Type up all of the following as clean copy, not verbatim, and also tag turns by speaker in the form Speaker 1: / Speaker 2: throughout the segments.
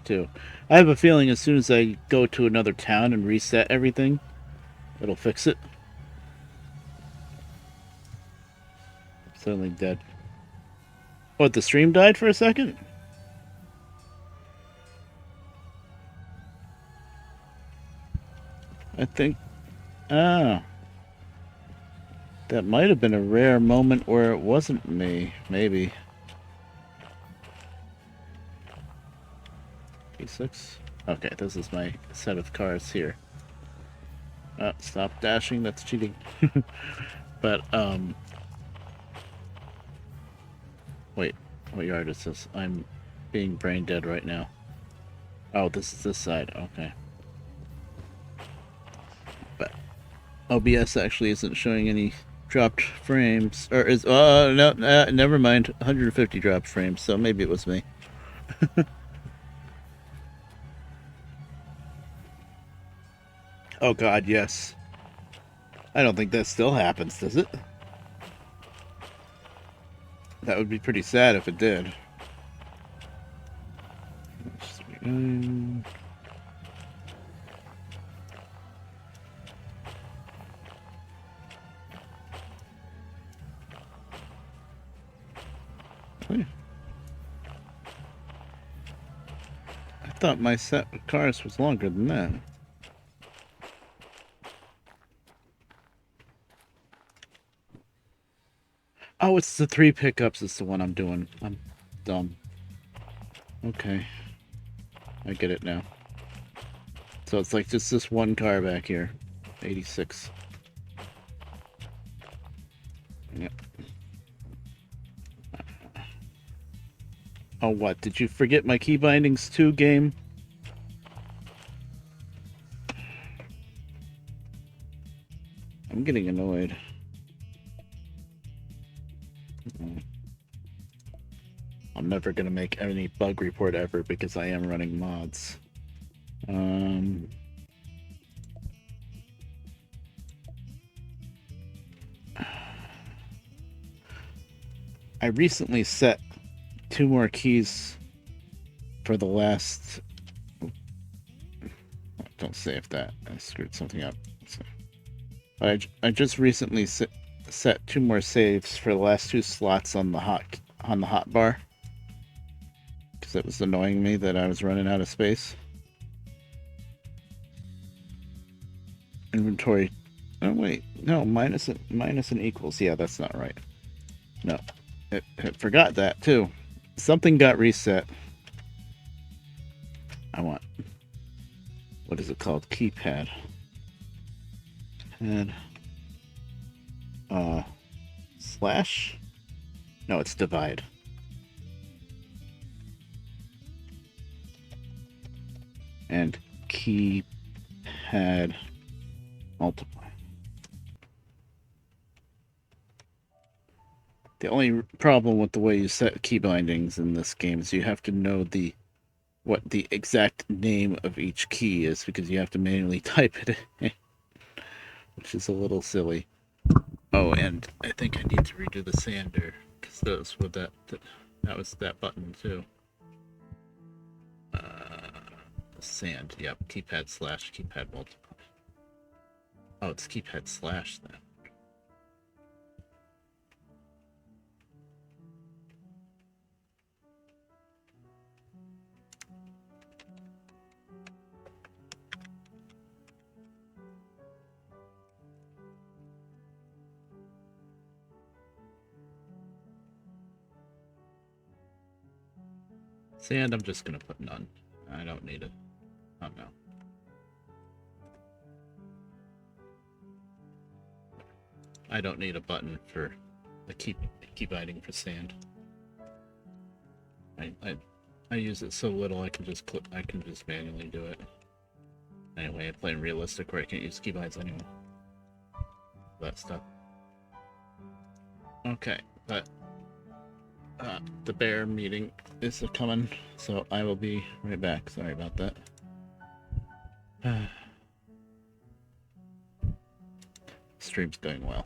Speaker 1: back too. I have a feeling as soon as I go to another town and reset everything, it'll fix it. Suddenly dead. What, the stream died for a second? I think... Ah. That might have been a rare moment where it wasn't me. Maybe. P6? Okay, this is my set of cars here. Stop dashing, that's cheating. But, wait, what yard is this? I'm being brain dead right now. Oh, this is this side, okay. But OBS actually isn't showing any dropped frames. Or is, no, never mind. 150 dropped frames, so maybe it was me. Oh god, yes. I don't think that still happens, does it? That would be pretty sad if it did. I thought my set of cars was longer than that. Oh, it's the 3 pickups is the one I'm doing. I'm dumb. Okay. I get it now. So it's like just this one car back here. 86. Yep. Oh, what? Did you forget my key bindings too, game? I'm getting annoyed. I'm never gonna make any bug report ever because I am running mods. I recently set 2 more keys for the last... Don't save that. I screwed something up. But I just recently set 2 more saves for the last 2 slots on the hot bar. Because it was annoying me that I was running out of space. Inventory. Oh wait, no, minus and equals. Yeah, that's not right. No, it forgot that too. Something got reset. I want, what is it called? Keypad. And slash? No, it's divide. And keypad multiply. The only problem with the way you set key bindings in this game is you have to know what the exact name of each key is because you have to manually type it in, which is a little silly. Oh, and I think I need to redo the sander because those were that was that button too. Sand, yep. Keypad slash keypad multiply. Oh, it's keypad slash then. Sand, I'm just gonna put none. I don't need it. Oh no. I don't need a button for the key binding for sand. I use it so little I can just manually do it. Anyway, I play in realistic where I can't use keybinds anymore. That stuff. Okay, but the bear meeting is coming, so I will be right back. Sorry about that. Stream's going well.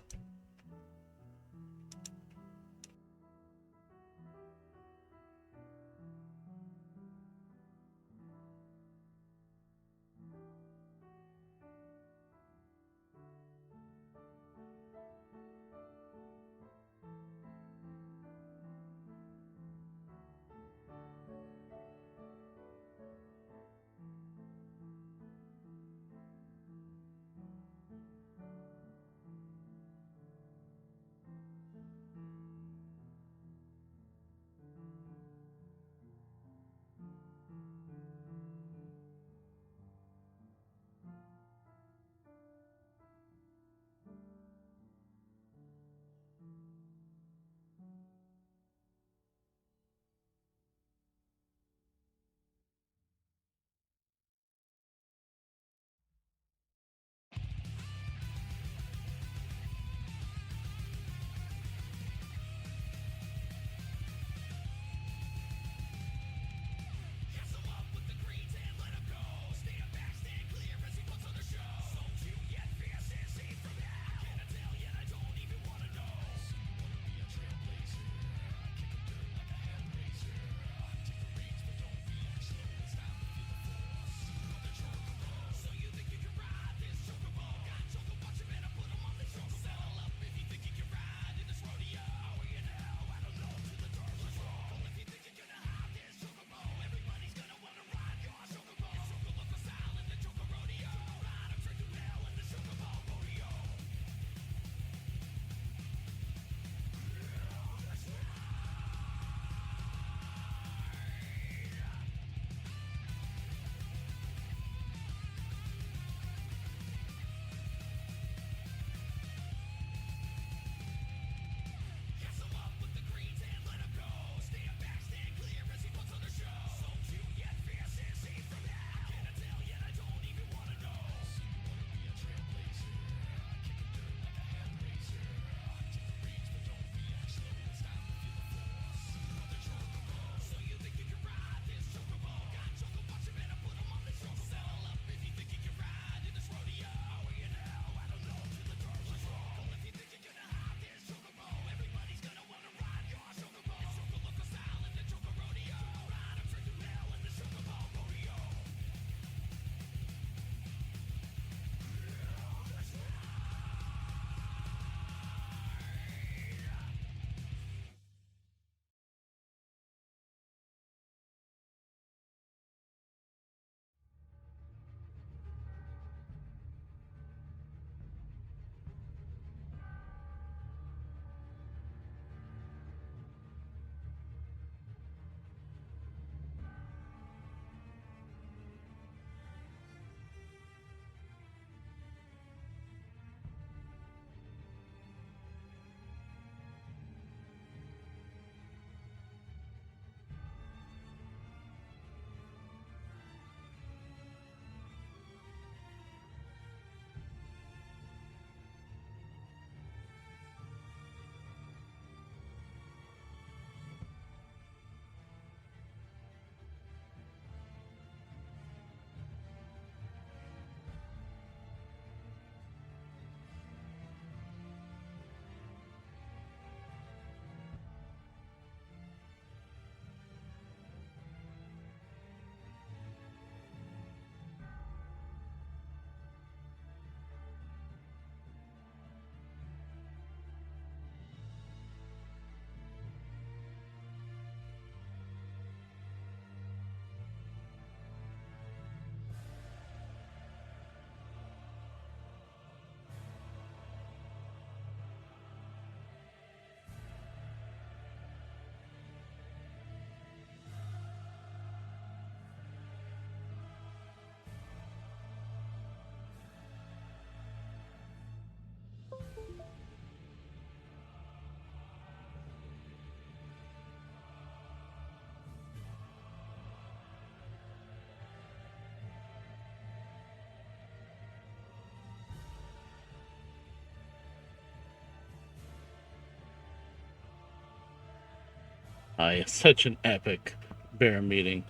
Speaker 1: Such an epic bear meeting.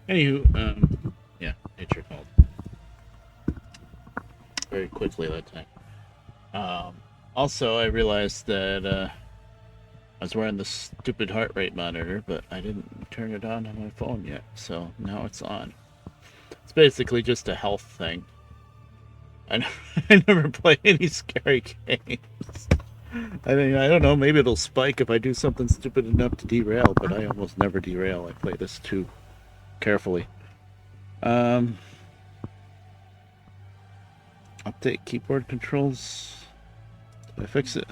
Speaker 1: Anywho, yeah, nature called very quickly that time. Also, I realized that I was wearing the stupid heart rate monitor, but I didn't turn it on my phone yet, so now it's on. It's basically just a health thing. I never play any scary games. I mean, I don't know, maybe it'll spike if I do something stupid enough to derail, but I almost never derail. I play this too carefully. Update keyboard controls. Did I fix it?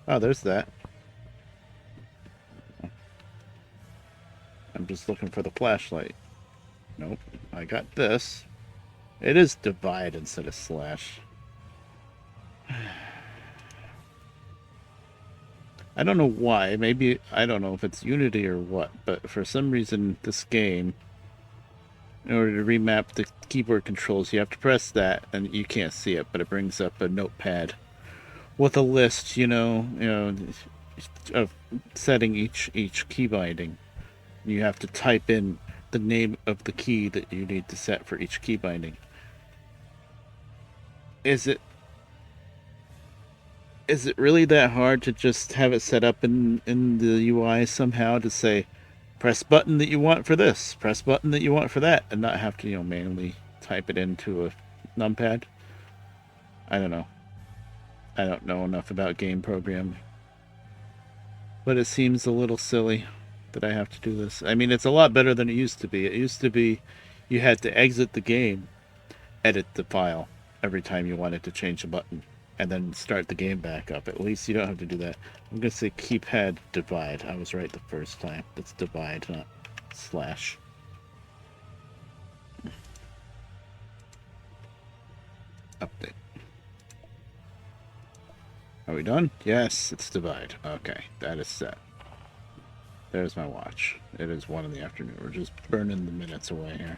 Speaker 1: Oh, there's that. I'm just looking for the flashlight. Nope. I got this. It is divide instead of slash. I don't know why. Maybe, I don't know if it's Unity or what, but for some reason this game, in order to remap the keyboard controls, you have to press that, and you can't see it, but it brings up a notepad with a list, you know, of setting each key binding. You have to type in the name of the key that you need to set for each key binding. Is it really that hard to just have it set up in the UI somehow to say press button that you want for this, press button that you want for that, and not have to, you know, manually type it into a numpad? I don't know. I don't know enough about game programming. But it seems a little silly that I have to do this. I mean, it's a lot better than it used to be. It used to be you had to exit the game, edit the file every time you wanted to change a button, and then start the game back up. At least you don't have to do that. I'm going to say keypad divide. I was right the first time. It's divide, not slash. Update. Are we done? Yes, it's divide. Okay, that is set. There's my watch. It is 1 in the afternoon. We're just burning the minutes away here.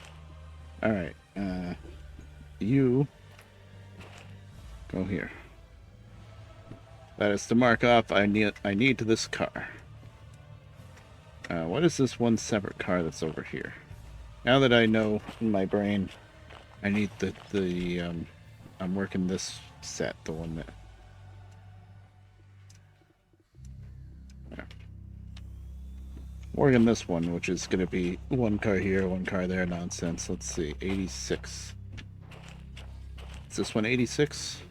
Speaker 1: Alright, you go here. That is to mark off I need this car. What is this one separate car that's over here? Now that I know in my brain I need I'm working this set, the one that working this one, which is going to be 1 car here, 1 car there nonsense. Let's see, 86. Is this one 86?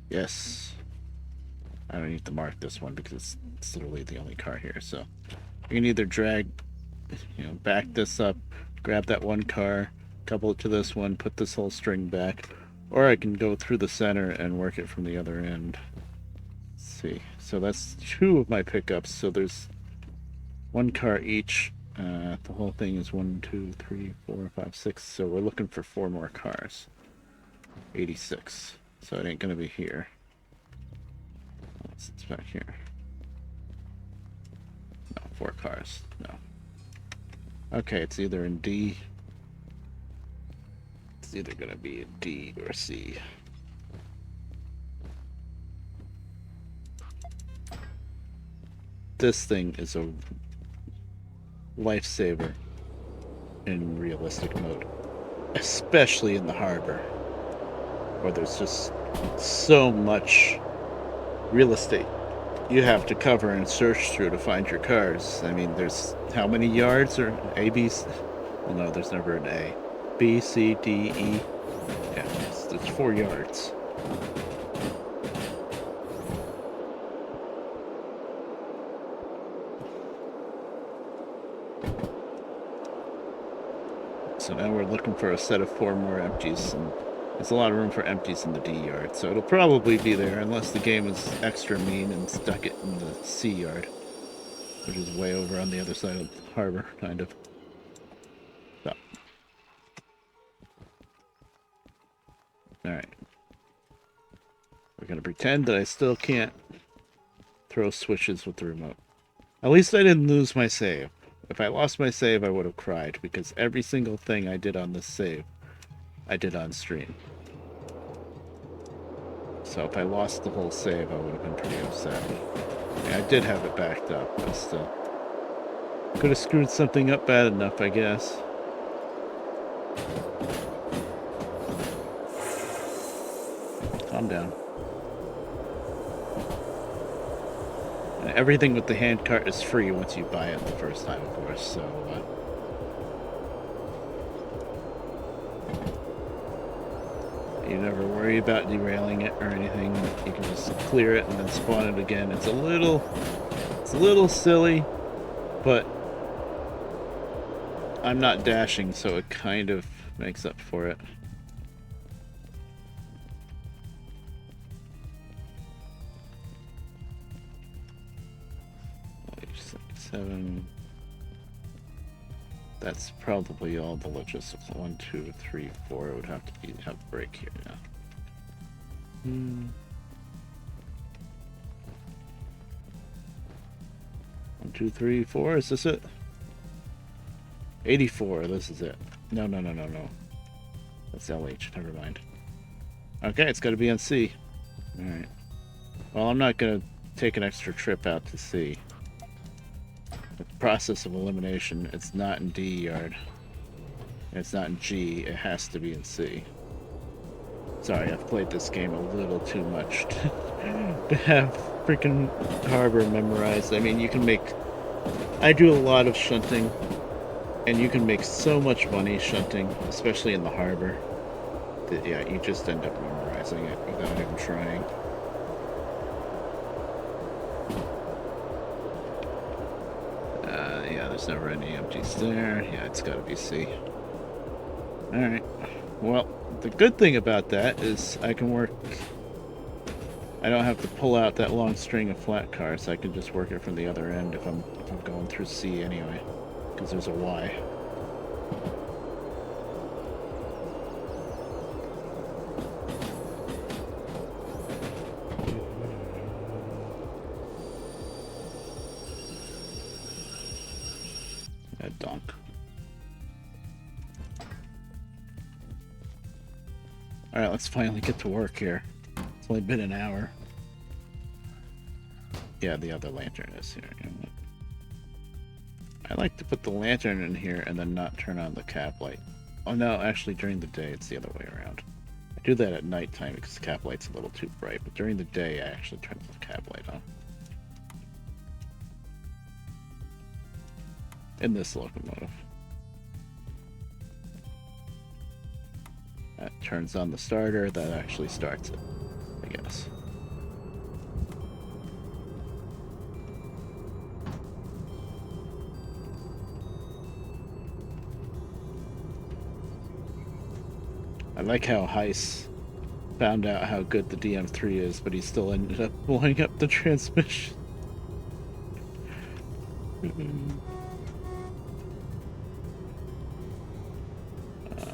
Speaker 1: Yes. I don't need to mark this one because it's literally the only car here. So you can either drag, you know, back this up, grab that 1 car, couple it to this one, put this whole string back, or I can go through the center and work it from the other end. Let's see. So that's 2 of my pickups. So there's 1 car each. The whole thing is 1, 2, 3, 4, 5, 6. So we're looking for 4 more cars. 86. So it ain't gonna be here. It's back here. No, 4 cars. No. Okay, it's either in D. It's either gonna be in D or C. This thing is a lifesaver in realistic mode, especially in the harbor, where there's just so much real estate you have to cover and search through to find your cars. I mean, there's how many yards or A, B, C? Well, no, there's never an A. B, C, D, E. Yeah, it's 4 yards. So now we're looking for a set of 4 more empties, and there's a lot of room for empties in the D yard, so it'll probably be there unless the game is extra mean and stuck it in the C yard, which is way over on the other side of the harbor, kind of. So. Alright. We're gonna pretend that I still can't throw switches with the remote. At least I didn't lose my save. If I lost my save, I would have cried, because every single thing I did on this save, I did on stream. So if I lost the whole save, I would have been pretty upset. I mean, I did have it backed up, but still. Could have screwed something up bad enough, I guess. Calm down. And everything with the handcart is free once you buy it the first time, of course, so... you never worry about derailing it or anything. You can just clear it and then spawn it again. It's a little silly, but I'm not dashing, so it kind of makes up for it. Seven. That's probably all the logistics. 1, 2, 3, 4. It would have to be have a break here now. 1, 2, 3, 4. Is this it? 84. This is it. No. That's LH. Never mind. Okay, it's got to be on C. All right. Well, I'm not gonna take an extra trip out to C. The process of elimination, it's not in D yard. It's not in G, it has to be in C. Sorry, I've played this game a little too much to have freaking harbor memorized. I mean, you can make... I do a lot of shunting, and you can make so much money shunting, especially in the harbor, that, yeah, you just end up memorizing it without even trying. Yeah, there's never any empties there. Yeah, it's got to be C. Alright. Well, the good thing about that is I can work... I don't have to pull out that long string of flat cars. I can just work it from the other end if I'm going through C anyway, because there's a Y. Donk. Alright, let's finally get to work here. It's only been an hour. Yeah, the other lantern is here. I like to put the lantern in here and then not turn on the cap light. Oh no, actually during the day it's the other way around. I do that at nighttime because the cap light's a little too bright, but during the day I actually turn the cap light on. In this locomotive. That turns on the starter, that actually starts it, I guess. I like how Heiss found out how good the DM3 is, but he still ended up blowing up the transmission.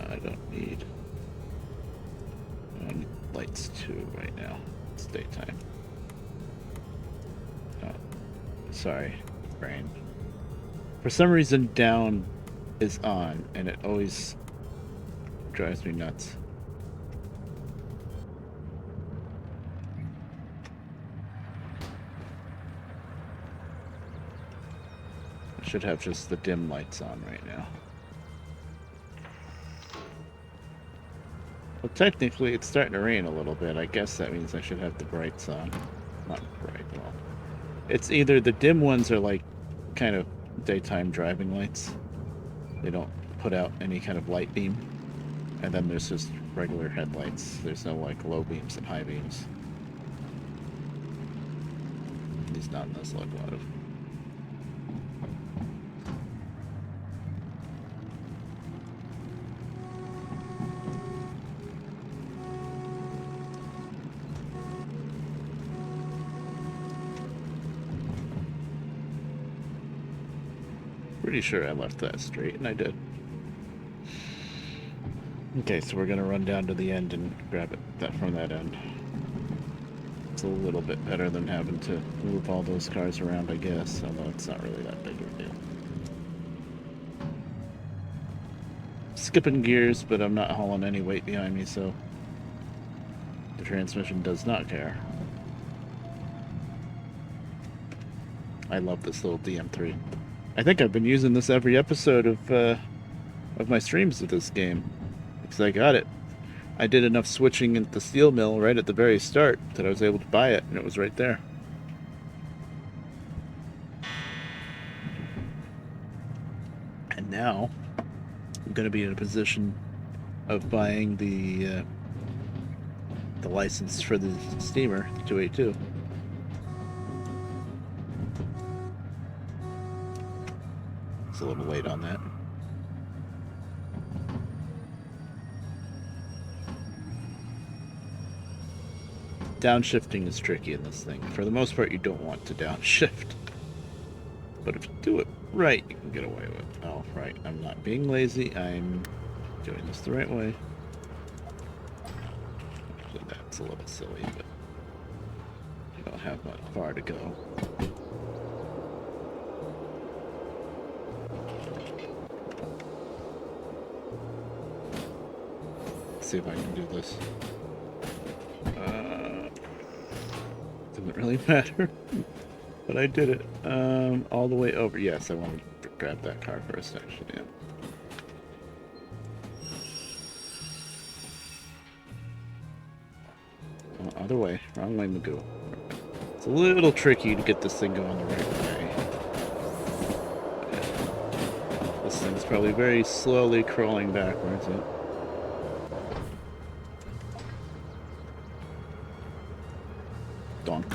Speaker 1: I don't need lights too right now. It's daytime. Oh, sorry, brain. For some reason, down is on, and it always drives me nuts. I should have just the dim lights on right now. Well, technically, it's starting to rain a little bit. I guess that means I should have the brights on. Not bright, well. It's either the dim ones are like kind of daytime driving lights. They don't put out any kind of light beam. And then there's just regular headlights. There's no like low beams and high beams. At least not in this locomotive. Pretty sure I left that straight, and I did. Okay, so we're gonna run down to the end and grab it from that end. It's a little bit better than having to move all those cars around, I guess, although it's not really that big of a deal. Skipping gears, but I'm not hauling any weight behind me, so transmission does not care. I love this little DM3. I think I've been using this every episode of my streams of this game. Because I got it. I did enough switching at the steel mill right at the very start that I was able to buy it, and it was right there. And now, I'm going to be in a position of buying the license for the steamer, 282. It's a little late on that. Downshifting is tricky in this thing. For the most part, you don't want to downshift. But if you do it right, you can get away with it. Oh, right. I'm not being lazy. I'm doing this the right way. So that's a little silly, but you don't have that far to go. Let's see if I can do this. Doesn't really matter. But I did it. All the way over. Yes, I wanted to grab that car first, actually, yeah. Other way. Wrong way, Magoo. It's a little tricky to get this thing going the right way. Yeah. This thing's probably very slowly crawling backwards. Yeah. Donk.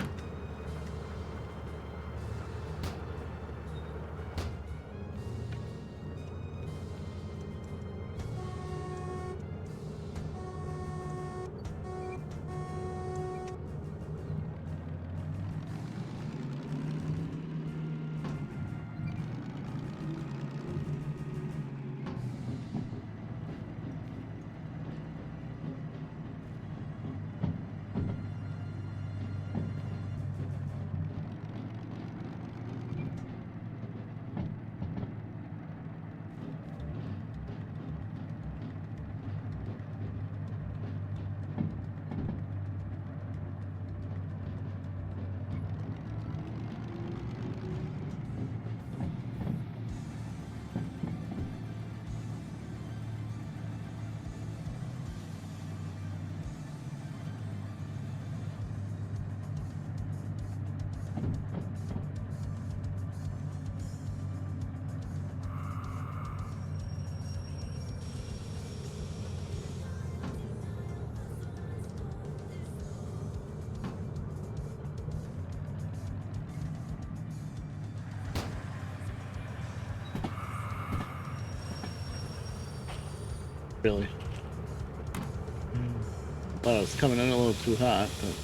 Speaker 1: Really. Thought it was coming in a little too hot, but...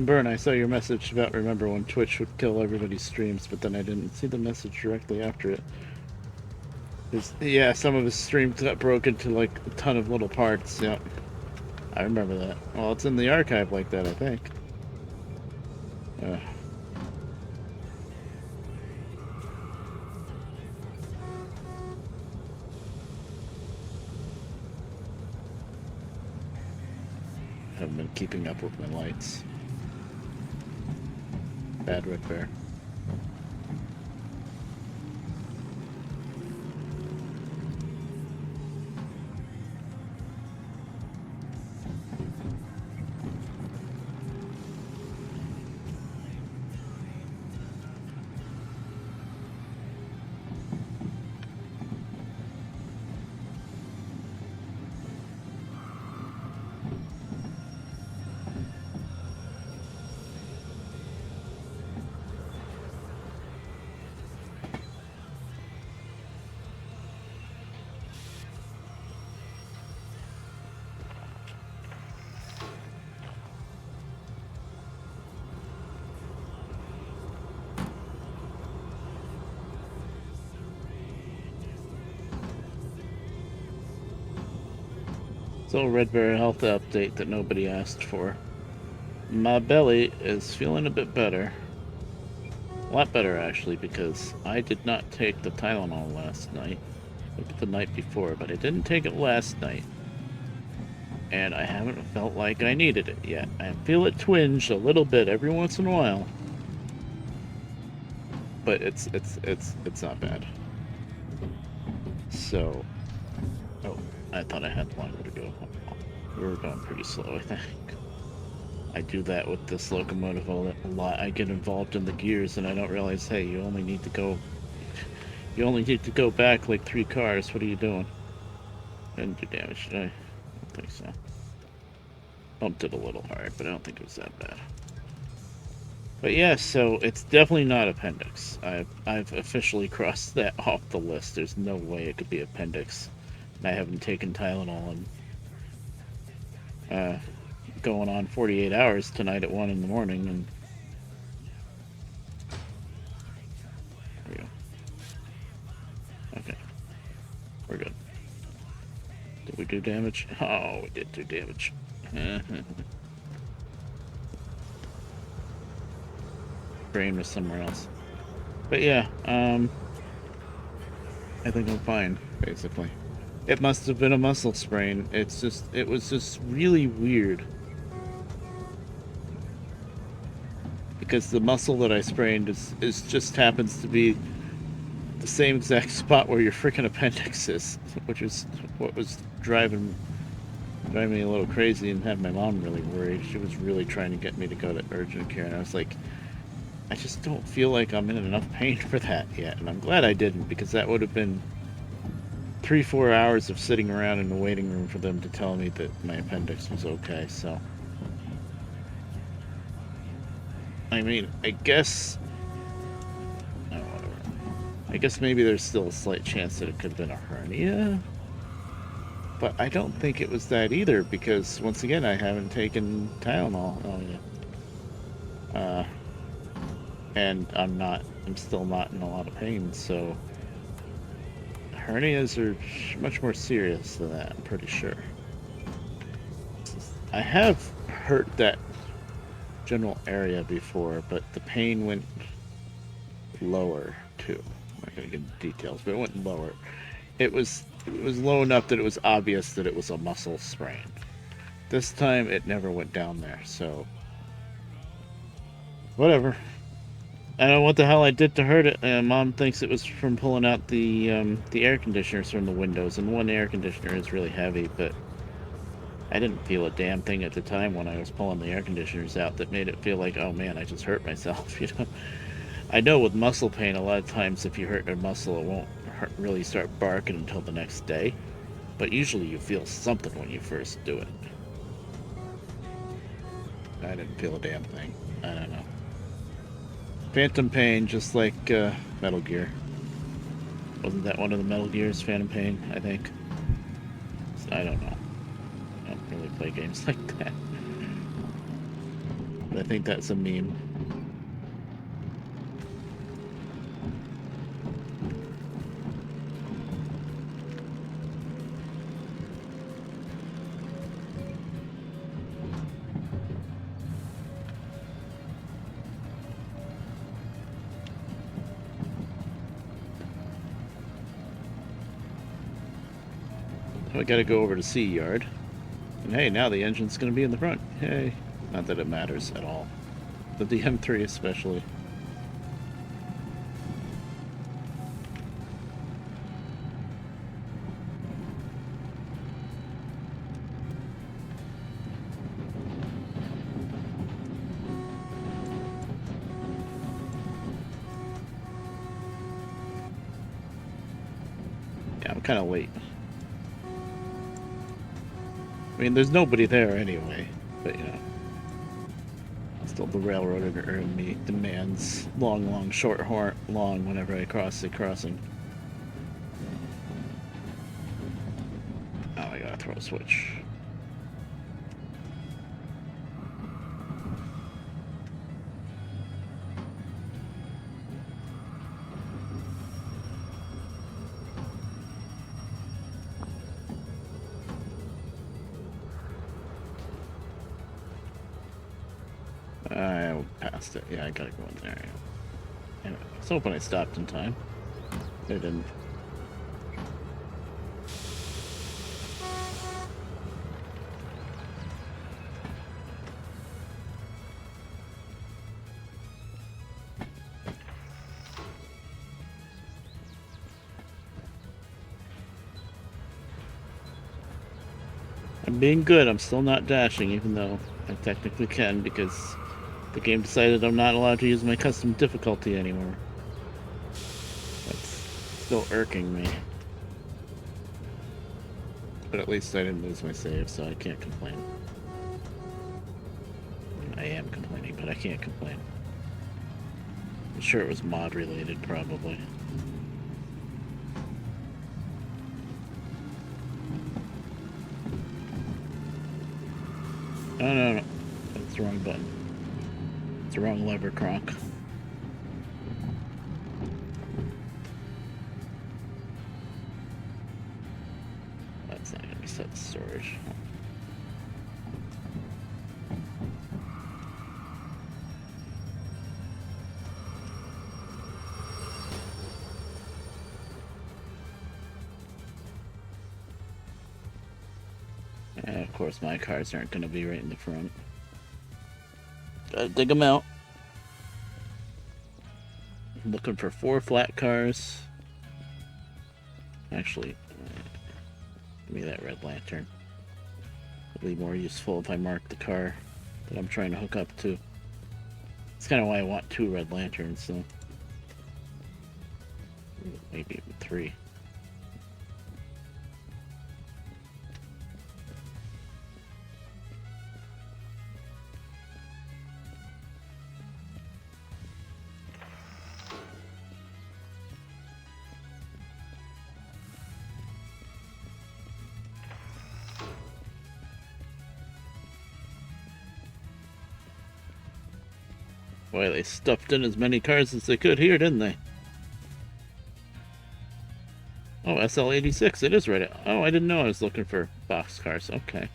Speaker 1: Burn, I saw your message about remember when Twitch would kill everybody's streams, but then I didn't see the message directly after it. Yeah, some of his streams got broken into like a ton of little parts. Yeah, I remember that. Well, it's in the archive like that, I think. Haven't been keeping up with my lights. Bad Redbear. So, Redbear health update that nobody asked for. My belly is feeling a bit better. A lot better, actually, because I did not take the Tylenol last night. Look at the night before, but I didn't take it last night. And I haven't felt like I needed it yet. I feel it twinge a little bit every once in a while. But it's not bad. So, oh, I thought I had longer to go. We were going pretty slow, I think. I do that with this locomotive a lot. I get involved in the gears and I don't realize, hey, you only need to go back like 3 cars. What are you doing? Didn't do damage, did I? I don't think so. Bumped it a little hard, but I don't think it was that bad. But yeah, so it's definitely not appendix. I've officially crossed that off the list. There's no way it could be appendix. And I haven't taken Tylenol and going on 48 hours tonight at 1 in the morning, and there we go. Okay, we're good. Did we do damage? Oh, we did do damage. Brain was somewhere else. But yeah, I think I'm fine, basically. It must have been a muscle sprain. It was just really weird. Because the muscle that I sprained is just happens to be the same exact spot where your freaking appendix is, which is what was driving me a little crazy and had my mom really worried. She was really trying to get me to go to urgent care, and I was like, I just don't feel like I'm in enough pain for that yet, and I'm glad I didn't, because that would have been 3-4 hours of sitting around in the waiting room for them to tell me that my appendix was okay. So I mean, I guess maybe there's still a slight chance that it could have been a hernia, but I don't think it was that either, because once again, I haven't taken Tylenol. Oh yeah. And I'm still not in a lot of pain, so hernias are much more serious than that, I'm pretty sure. I have hurt that general area before, but the pain went lower too. I'm not gonna get into details, but it went lower. It was low enough that it was obvious that it was a muscle sprain. This time it never went down there, so whatever. I don't know what the hell I did to hurt it. Mom thinks it was from pulling out the air conditioners from the windows, and one air conditioner is really heavy, but I didn't feel a damn thing at the time when I was pulling the air conditioners out that made it feel like, oh man, I just hurt myself, you know? I know with muscle pain, a lot of times if you hurt a muscle, it won't really start barking until the next day, but usually you feel something when you first do it. I didn't feel a damn thing. I don't know. Phantom pain, just like Metal Gear. Wasn't that one of the Metal Gears, Phantom Pain, I think? I don't know. I don't really play games like that. But I think that's a meme. So I gotta go over to C Yard. And hey, now the engine's gonna be in the front. Hey. Not that it matters at all. But the M3 especially. Yeah, I'm kind of late. I mean, there's nobody there anyway, but you know. Still, the railroad in me demands long, short, long whenever I cross the crossing. Oh, I gotta throw a switch. past it. Yeah, I gotta go in there. Anyway, I was hoping I stopped in time. I didn't. I'm being good. I'm still not dashing, even though I technically can, because the game decided I'm not allowed to use my custom difficulty anymore. That's still irking me. But at least I didn't lose my save, so I can't complain. I am complaining, but I can't complain. I'm sure it was mod related, probably. Oh, no. That's the wrong button. It's the wrong lever, Kronk. That's not going to be set to storage. And of course, my cars aren't going to be right in the front. Gotta dig them out. I'm looking for 4 flat cars. Actually, give me that red lantern. It'll be more useful if I mark the car that I'm trying to hook up to. That's kind of why I want 2 red lanterns, so maybe even 3. Boy, they stuffed in as many cars as they could here, didn't they? Oh, SL86, it is right. Oh, I didn't know I was looking for box cars. Okay.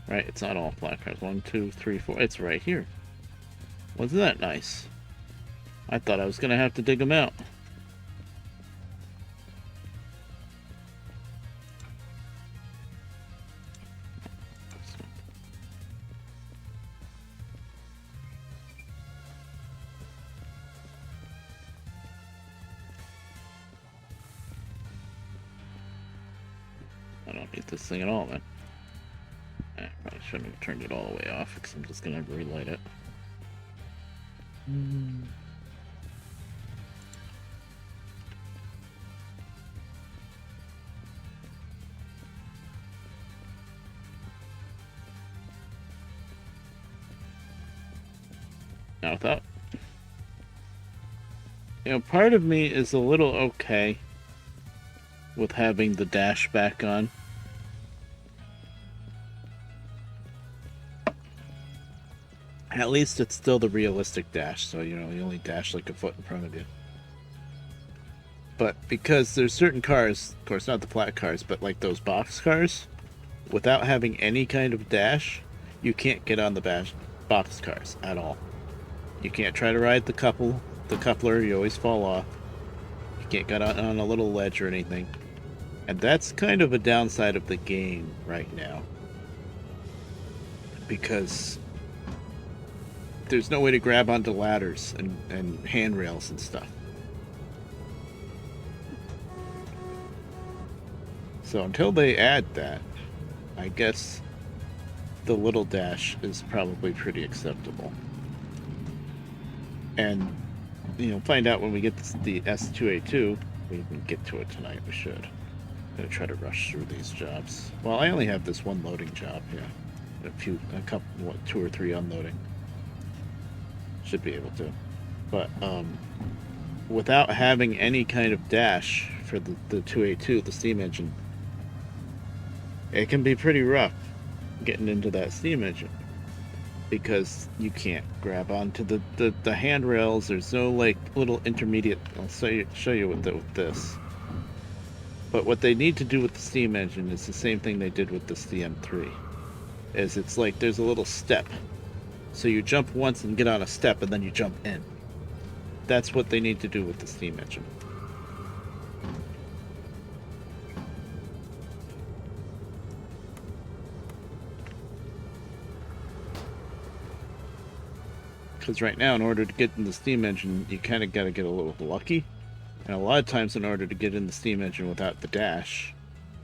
Speaker 1: Right, it's not all flat cars. 1, 2, 3, 4. It's right here. Wasn't that nice? I thought I was going to have to dig them out. I don't need this thing at all, then. I probably shouldn't have turned it all the way off, because I'm just going to relight it. Now without... You know, part of me is a little okay with having the dash back on. At least it's still the realistic dash, so you know, you only dash like a foot in front of you. But because there's certain cars, of course not the flat cars, but like those box cars, without having any kind of dash, you can't get on the box cars at all. You can't try to ride the coupler, you always fall off. You can't get on a little ledge or anything. And that's kind of a downside of the game right now. Because there's no way to grab onto ladders and handrails and stuff. So until they add that, I guess the little dash is probably pretty acceptable. And, you know, find out when we get the S2A2. We can get to it tonight, we should. I'm gonna try to rush through these jobs. Well, I only have this one loading job, yeah. A couple, 2 or 3 unloading. Should be able to. But, without having any kind of dash for the 2A2, the steam engine, it can be pretty rough getting into that steam engine. Because you can't grab onto the handrails. There's no like little intermediate. I'll show you with this. But what they need to do with the steam engine is the same thing they did with the CM3. Is it's like there's a little step So you jump once and get on a step, and then you jump in. That's what they need to do with the steam engine. Because right now, in order to get in the steam engine, you kind of got to get a little lucky. And a lot of times, in order to get in the steam engine without the dash,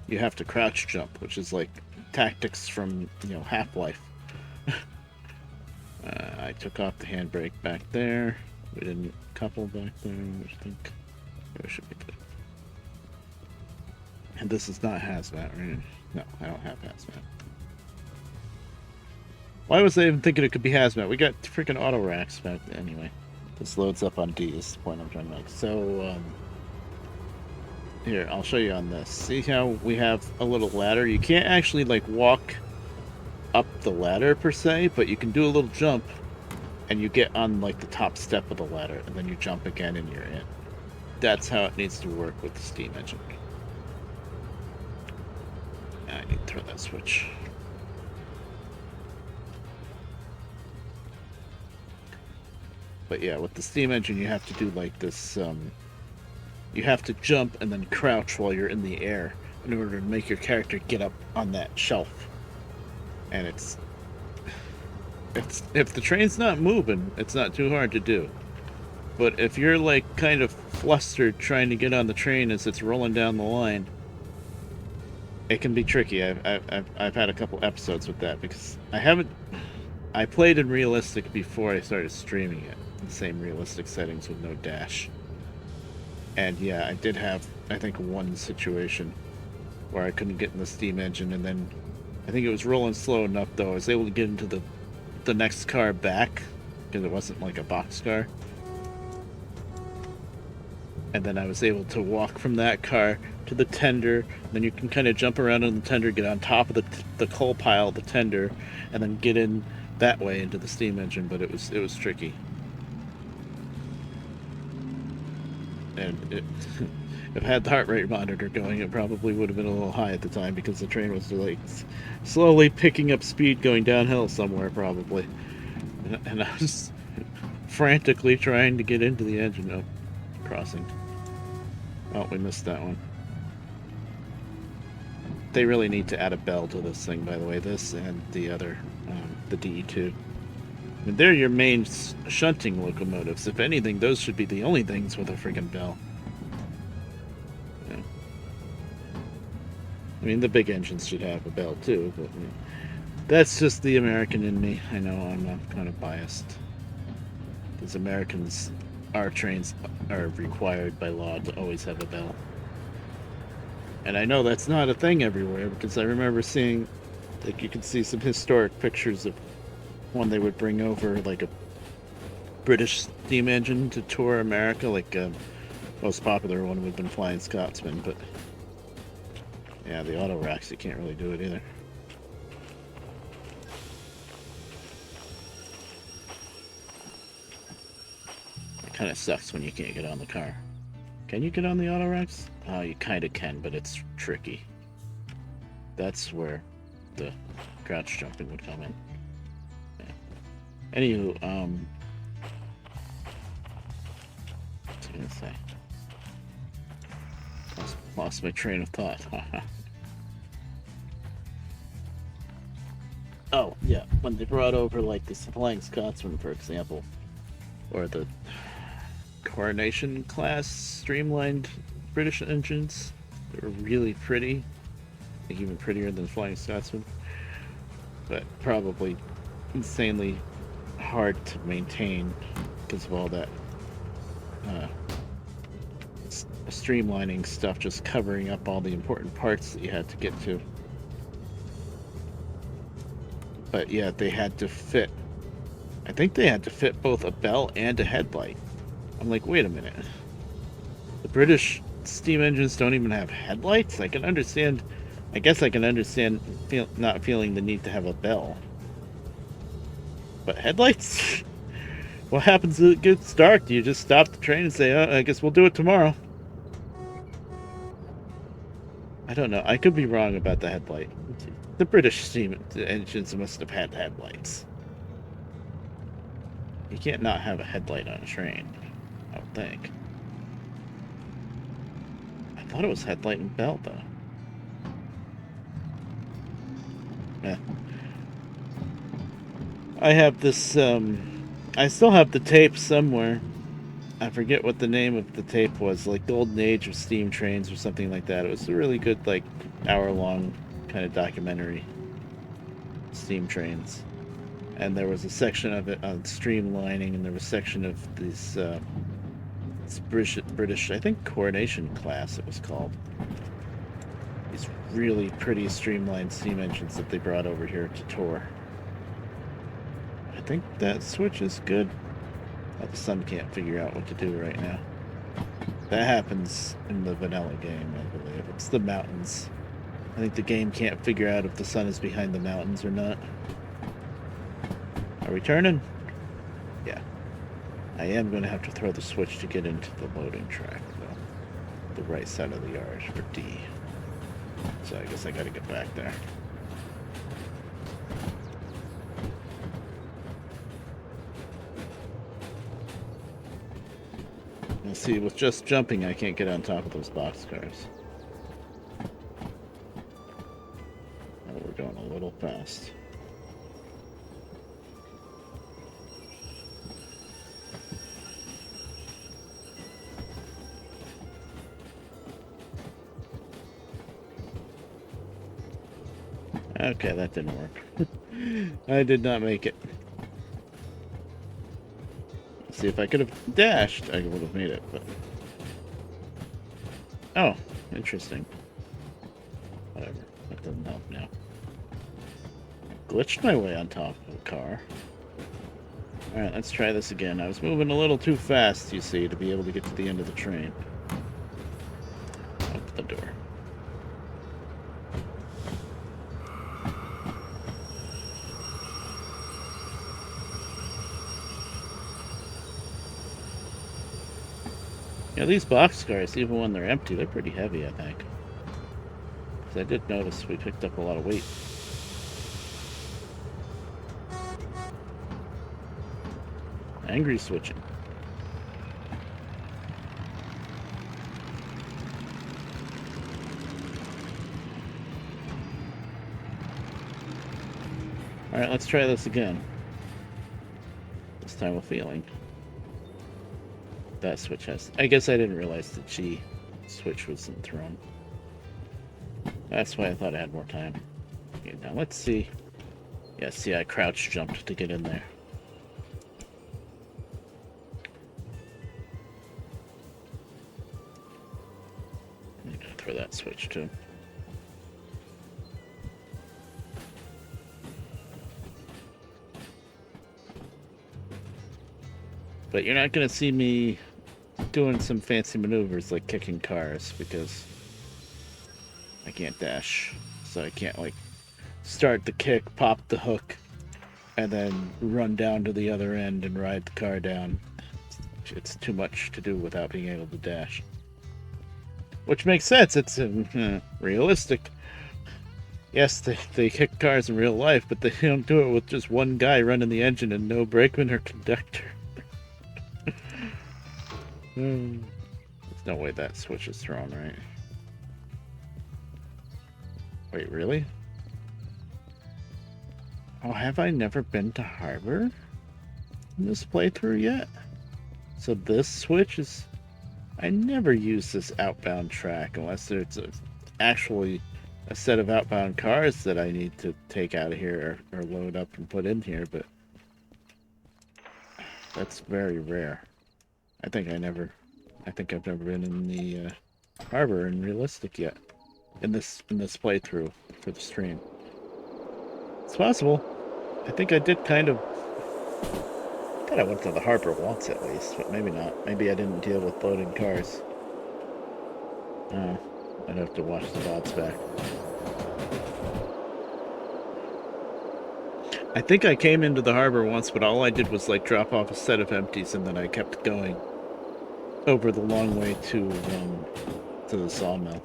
Speaker 1: you have to crouch jump, which is like tactics from, Half-Life. I took off the handbrake back there. We didn't couple back there, I think. It should be good. And this is not hazmat, right? No, I don't have hazmat. Why was I even thinking it could be hazmat? We got freaking auto racks back there. Anyway, this loads up on D is the point I'm trying to make. So, here, I'll show you on this. See how we have a little ladder? You can't actually, like, walk up the ladder, per se, but you can do a little jump, and you get on, like, the top step of the ladder, and then you jump again, and you're in. That's how it needs to work with the steam engine. I need to throw that switch. But yeah, with the steam engine, you have to do like this, you have to jump and then crouch while you're in the air in order to make your character get up on that shelf. And if the train's not moving, it's not too hard to do. But if you're like kind of flustered trying to get on the train as it's rolling down the line, it can be tricky. I've had a couple episodes with that because I played in realistic before I started streaming it. The same realistic settings with no dash. And yeah, I did have, I think, one situation where I couldn't get in the steam engine, and then I think it was rolling slow enough though. I was able to get into the next car back because it wasn't like a box car. And then I was able to walk from that car to the tender. Then you can kind of jump around on the tender, get on top of the coal pile of the tender, and then get in that way into the steam engine. But it was tricky. And if I had the heart rate monitor going, it probably would have been a little high at the time because the train was like slowly picking up speed going downhill somewhere probably. And I was frantically trying to get into the engine. Oh, crossing. Oh, we missed that one. They really need to add a bell to this thing, by the way. This and the other, the DE2. I mean, they're your main shunting locomotives. If anything, those should be the only things with a friggin' bell. Yeah. I mean, the big engines should have a bell too, but that's just the American in me. I know I'm kind of biased. Because Americans, our trains are required by law to always have a bell. And I know that's not a thing everywhere, because I remember seeing, like, you could see some historic pictures of when they would bring over like a British steam engine to tour America, like most popular one would have been Flying Scotsman, but yeah, the auto racks, you can't really do it either. It kind of sucks when you can't get on the car. Can you get on the auto racks? Oh, you kind of can, but it's tricky. That's where the crouch jumping would come in. Anywho, what was I gonna say? Lost my train of thought. Oh, yeah, when they brought over, like, the Flying Scotsman, for example, or the Coronation class streamlined British engines, they were really pretty, like even prettier than Flying Scotsman, but probably insanely hard to maintain because of all that streamlining stuff, just covering up all the important parts that you had to get to. But yeah, they had to fit, I think they had to fit both a bell and a headlight. I'm like, wait a minute, the British steam engines don't even have headlights? I can understand, I guess I can understand not feeling the need to have a bell. But headlights? What happens if it gets dark? Do you just stop the train and say, oh, I guess we'll do it tomorrow? I don't know. I could be wrong about the headlight. The British steam engines must have had headlights. You can't not have a headlight on a train, I would think. I thought it was headlight and bell, though. Yeah. I have this, I still have the tape somewhere. I forget what the name of the tape was, like Golden Age of Steam Trains or something like that. It was a really good, like, hour-long kind of documentary. Steam trains. And there was a section of it on streamlining, and there was a section of this British, I think, coronation class it was called. These really pretty streamlined steam engines that they brought over here to tour. I think that switch is good. Oh, the sun can't figure out what to do right now. That happens in the vanilla game, I believe. It's the mountains. I think the game can't figure out if the sun is behind the mountains or not. Are we turning? Yeah. I am going to have to throw the switch to get into the loading track, though. The right side of the yard for D. So I guess I got to get back there. You'll see, with just jumping, I can't get on top of those boxcars. Oh, we're going a little fast. Okay, that didn't work. I did not make it. See, if I could have dashed, I would have made it, but... Oh, interesting. Whatever, that doesn't help now. Glitched my way on top of the car. Alright, let's try this again. I was moving a little too fast, you see, to be able to get to the end of the train. Open the door. Yeah, these boxcars, even when they're empty, they're pretty heavy, I think. Because I did notice we picked up a lot of weight. Angry switching. Alright, let's try this again. This time with feeling. That switch has... I guess I didn't realize the G switch wasn't thrown. That's why I thought I had more time. Okay, now let's see. Yeah, see, I crouch jumped to get in there. I'm gonna throw that switch too. But you're not gonna see me doing some fancy maneuvers like kicking cars because I can't dash. So I can't like start the kick, pop the hook, and then run down to the other end and ride the car down. It's too much to do without being able to dash. Which makes sense, it's realistic. Yes, they kick cars in real life, but they don't do it with just one guy running the engine and no brakeman or conductor. There's no way that switch is thrown, right? Wait, really? Oh, have I never been to Harbor in this playthrough yet? So this switch is... I never use this outbound track unless there's actually a set of outbound cars that I need to take out of here or load up and put in here, but that's very rare. I think I've never been in the Harbor in Realistic yet. In this playthrough for the stream. It's possible. I think I did kind of... I thought I went to the Harbor once at least, but maybe not. Maybe I didn't deal with loading cars. I'd have to watch the VODs back. I think I came into the Harbor once, but all I did was like drop off a set of empties and then I kept going over the long way to the sawmill.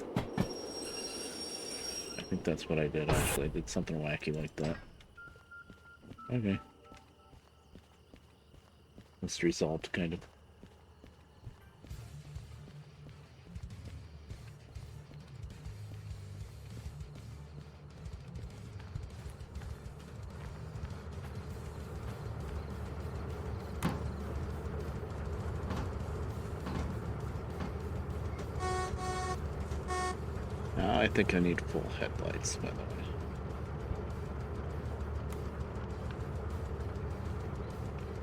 Speaker 1: I think that's what I did actually. I did something wacky like that. Okay. mystery solved, kind of. I think I need full headlights, by the way.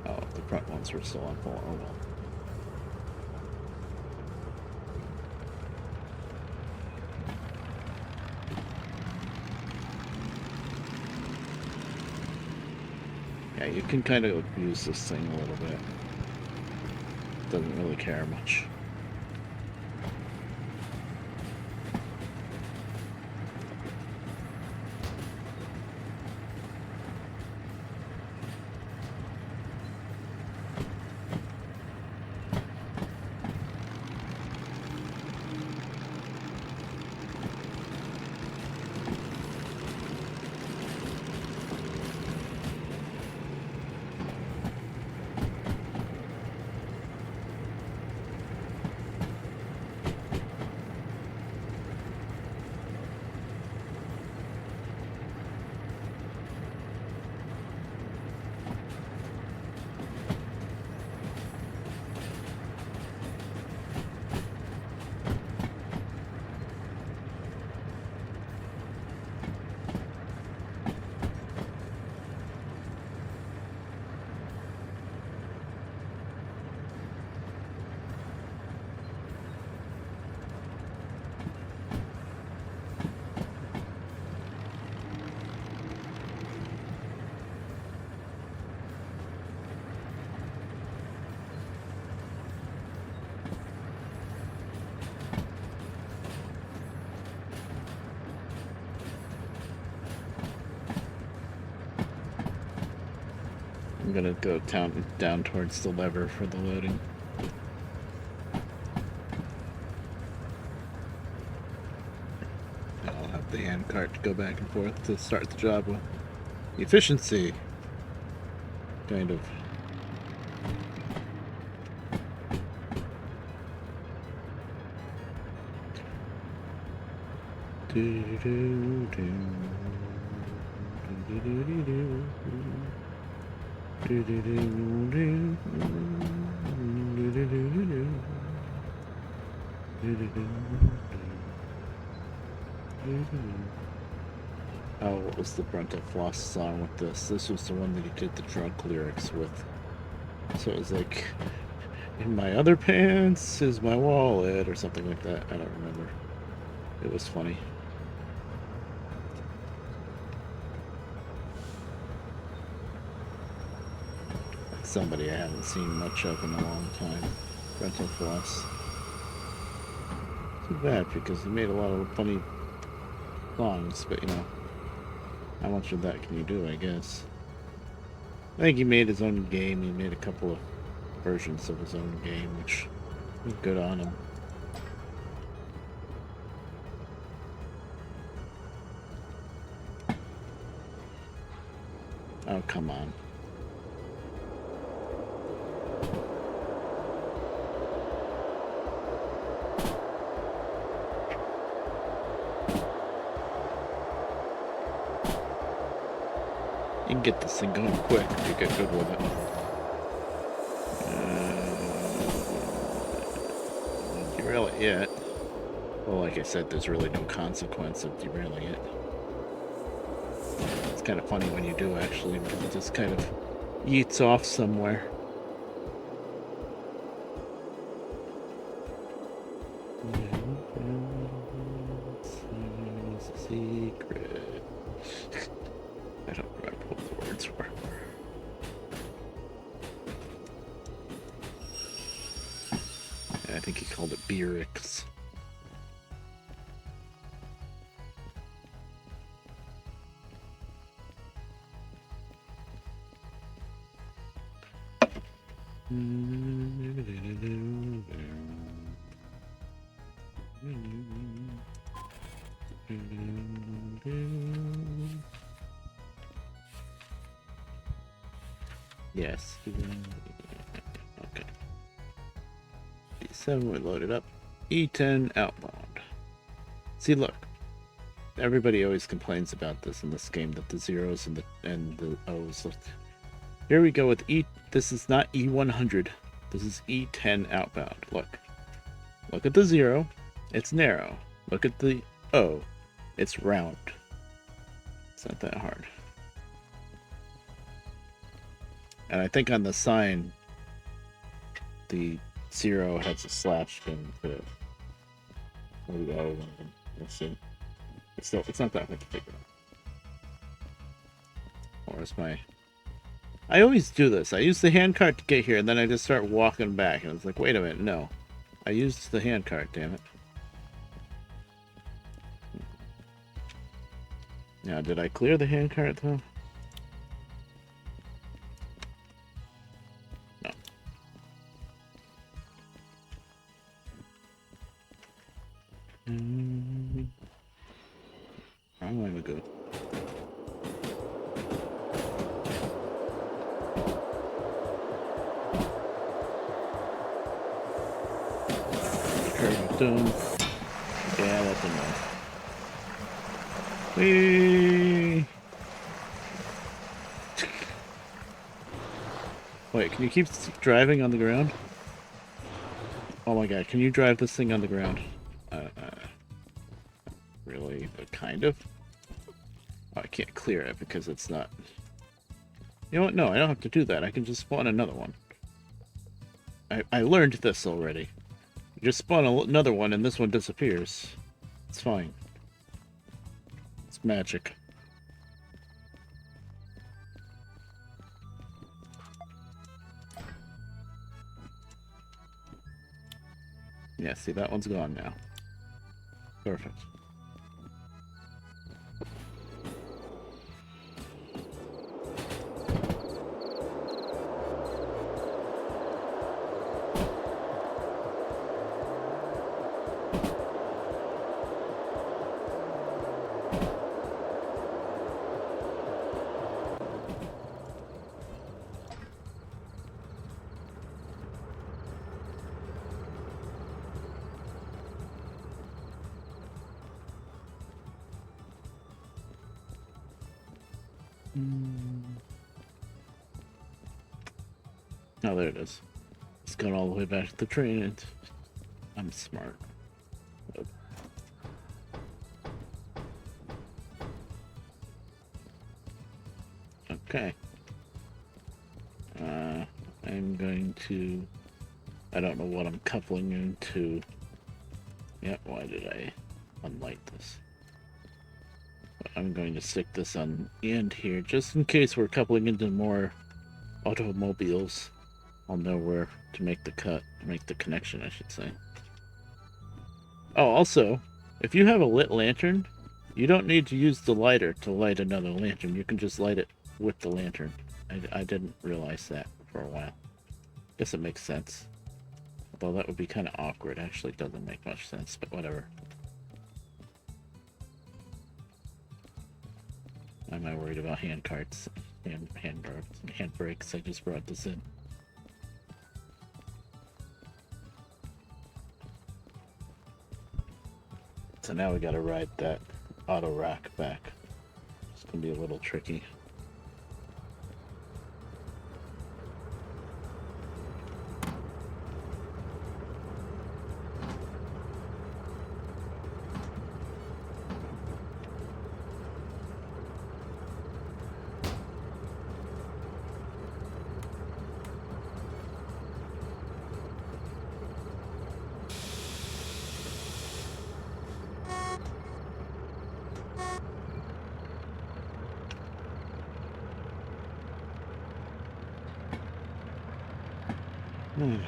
Speaker 1: Oh, the front ones were still on full. Oh well. Yeah, you can kind of abuse this thing a little bit. Doesn't really care much. I'm gonna go down towards the lever for the loading. And I'll have the handcart to go back and forth to start the job with. Efficiency! Kind of. Oh, what was the Brenta Floss song with this? This was the one that he did the drunk lyrics with. So it was like, in my other pants is my wallet, or something like that. I don't remember. It was funny. Somebody I haven't seen much of in a long time. Brenta Floss. Too bad, because he made a lot of funny songs, but you know, how much of that can you do, I guess? I think he made his own game. He made a couple of versions of his own game, which was good on him. Oh, come on. You can get this thing going quick if you get good with it. Derail it yet. Well, like I said, there's really no consequence of derailing it. It's kind of funny when you do, actually, because it just kind of yeets off somewhere. Secret. I don't remember what the words were. I think he called it Beerix. Yes. E7, we load it up. E10 outbound. See, look. Everybody always complains about this in this game, that the zeros and the O's. Here we go with E. This is not E100. This is E10 outbound. Look. Look at the 0. It's narrow. Look at the O. It's round. It's not that hard. And I think on the sign, the 0 has a slash into it. Let's see. It's not that hard to figure out. Or is my... I always do this. I use the handcart to get here, and then I just start walking back. And it's like, wait a minute, no. I used the handcart, damn it. Now, did I clear the handcart, though? No. Wrong way to go. Done. Yeah, that's enough. Whee! Wait, can you keep driving on the ground? Oh my god, can you drive this thing on the ground? Really? But kind of? Oh, I can't clear it because it's not... You know what? No, I don't have to do that. I can just spawn another one. I learned this already. You just spawn another one and this one disappears. It's fine. It's magic. Yeah, see, that one's gone now. Perfect. Oh, there it is. It's gone all the way back to the train, and I'm smart. Okay. I'm going to... I don't know what I'm coupling into. Yep, why did I unlight this? But I'm going to stick this on the end here, just in case we're coupling into more automobiles. I'll know where to make the connection, I should say. Oh, also, if you have a lit lantern, you don't need to use the lighter to light another lantern. You can just light it with the lantern. I didn't realize that for a while. Guess it makes sense. Although that would be kind of awkward. Actually, it doesn't make much sense, but whatever. Why am I worried about hand carts, hand brakes? I just brought this in. So now we gotta ride that auto rack back. It's gonna be a little tricky. I'm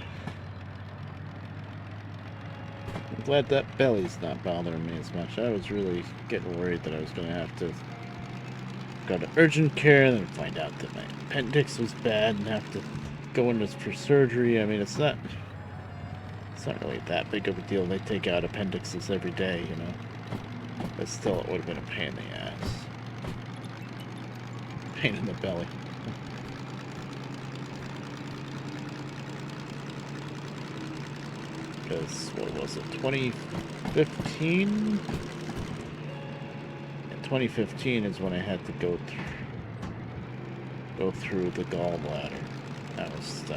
Speaker 1: glad that belly's not bothering me as much. I was really getting worried that I was going to have to go to urgent care and then find out that my appendix was bad and have to go in for surgery. I mean, it's not really that big of a deal. They take out appendixes every day, you know. But still, it would have been a pain in the ass. Pain in the belly. Because, what was it, 2015? 2015 is when I had to go through the gallbladder. That was me.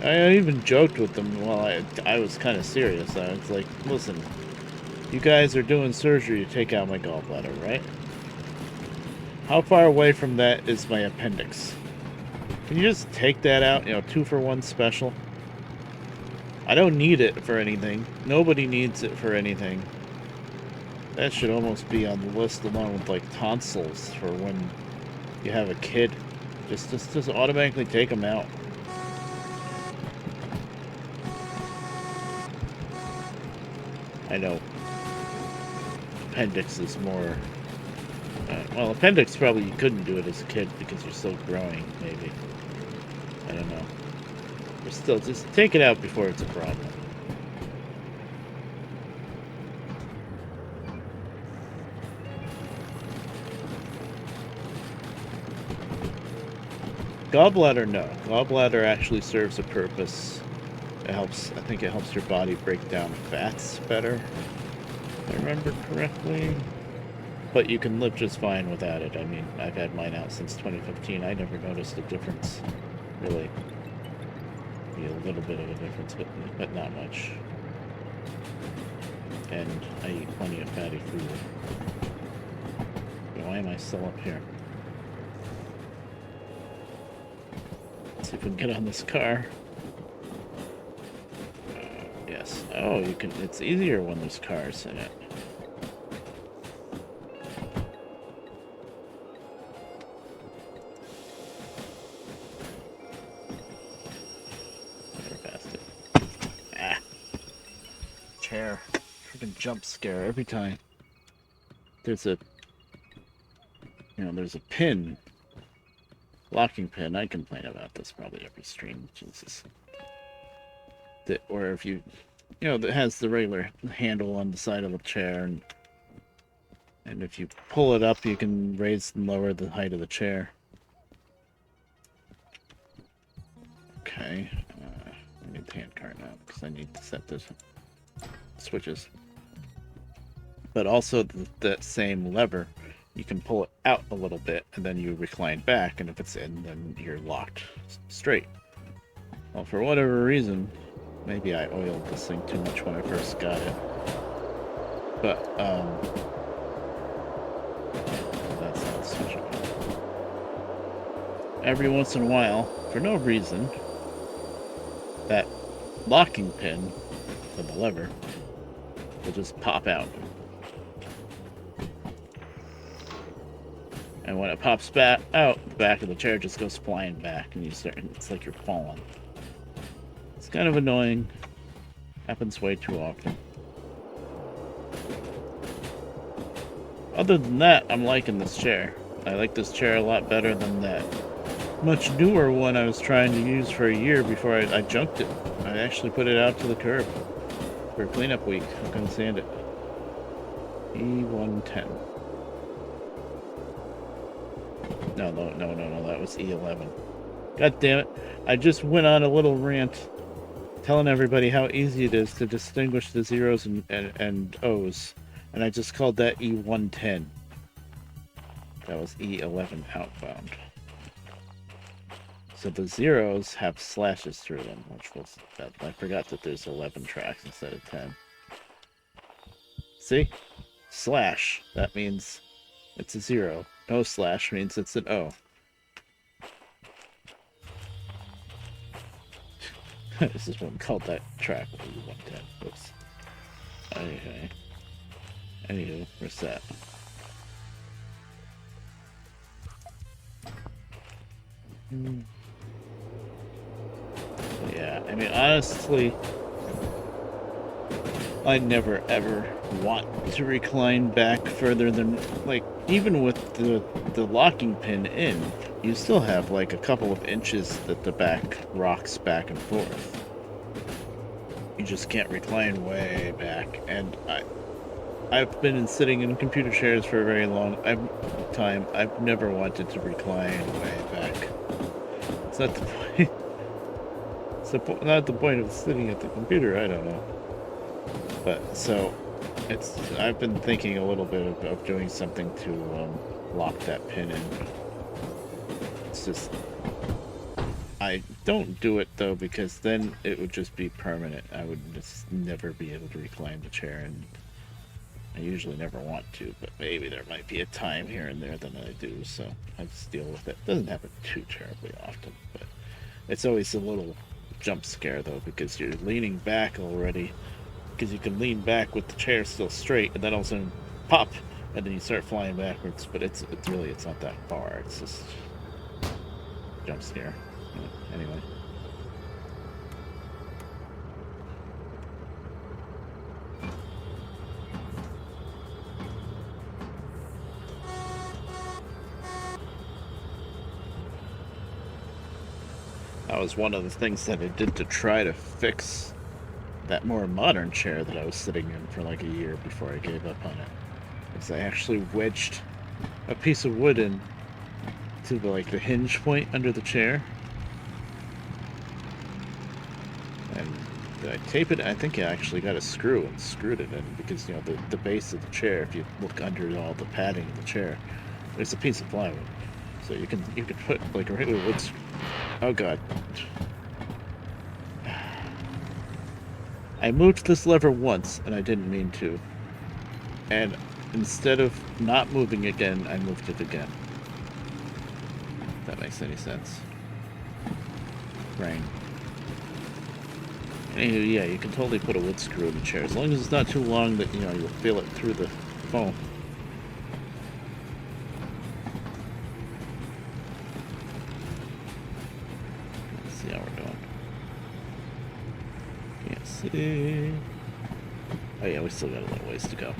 Speaker 1: I even joked with them while I was kind of serious. I was like, listen, you guys are doing surgery to take out my gallbladder, right? How far away from that is my appendix? Can you just take that out? You know, 2-for-1 special? I don't need it for anything. Nobody needs it for anything. That should almost be on the list along with, like, tonsils for when you have a kid. Just automatically take them out. I know appendix is more... well, appendix probably you couldn't do it as a kid because you're still growing, maybe. I don't know. But still, just take it out before it's a problem. Gallbladder, no. Gallbladder actually serves a purpose. It helps, I think it helps your body break down fats better, if I remember correctly. But you can live just fine without it. I mean, I've had mine out since 2015. I never noticed a difference, really. Maybe a little bit of a difference, but not much. And I eat plenty of fatty food. But why am I still up here? Let's see if we can get on this car. Yes. Oh, you can. It's easier when there's cars in it. Chair. Freaking jump scare every time. There's a pin. Locking pin. I complain about this probably every stream. Jesus. Or if you that has the regular handle on the side of the chair, and if you pull it up, you can raise and lower the height of the chair. Okay. I need the hand cart now because I need to set this switches. But also that same lever, you can pull it out a little bit and then you recline back, and if it's in, then you're locked straight. Well, for whatever reason, maybe I oiled this thing too much when I first got it. But that's not switchable. Every once in a while, for no reason, that locking pin for the lever will just pop out. And when it pops back out, the back of the chair just goes flying back, and it's like you're falling. It's kind of annoying. Happens way too often. Other than that, I'm liking this chair. I like this chair a lot better than that much newer one I was trying to use for a year before I junked it. I actually put it out to the curb for cleanup week. I couldn't stand it. E110. No, that was E11. God damn it. I just went on a little rant telling everybody how easy it is to distinguish the zeros and O's. And I just called that E110. That was E11 outbound. So the zeros have slashes through them, which was that. I forgot that there's 11 tracks instead of 10. See? Slash. That means it's a 0. No slash means it's an O. This is what we called that track. 110. Oops. Okay. Anywho, reset. Yeah, I mean, honestly, I never ever want to recline back further than, like, even with the locking pin in, you still have like a couple of inches that the back rocks back and forth. You just can't recline way back, and I've been sitting in computer chairs for a very long time. I've never wanted to recline way back. It's not the point. It's not the point of sitting at the computer. I don't know. But so, I've been thinking a little bit of doing something to lock that pin in. It's just, I don't do it though because then it would just be permanent. I would just never be able to recline the chair, and I usually never want to, but maybe there might be a time here and there that I do, so I just deal with it. Doesn't happen too terribly often, but it's always a little jump scare though because you're leaning back already, because you can lean back with the chair still straight, and then all of a sudden pop, and then you start flying backwards. But it's not that far. It's just jump scare. Anyway. That was one of the things that I did to try to fix that more modern chair that I was sitting in for like a year before I gave up on it. Because I actually wedged a piece of wood in to the hinge point under the chair. And did I tape it? I think I actually got a screw and screwed it in because the base of the chair, if you look under all the padding of the chair, there's a piece of plywood. So you could put like a regular wood. Oh god. I moved this lever once and I didn't mean to. And instead of not moving again, I moved it again. If that makes any sense. Rain. Anyway, yeah, you can totally put a wood screw in the chair as long as it's not too long that you'll feel it through the foam. Let's see how we're doing. Can't see. Oh yeah, we still got a little ways to go.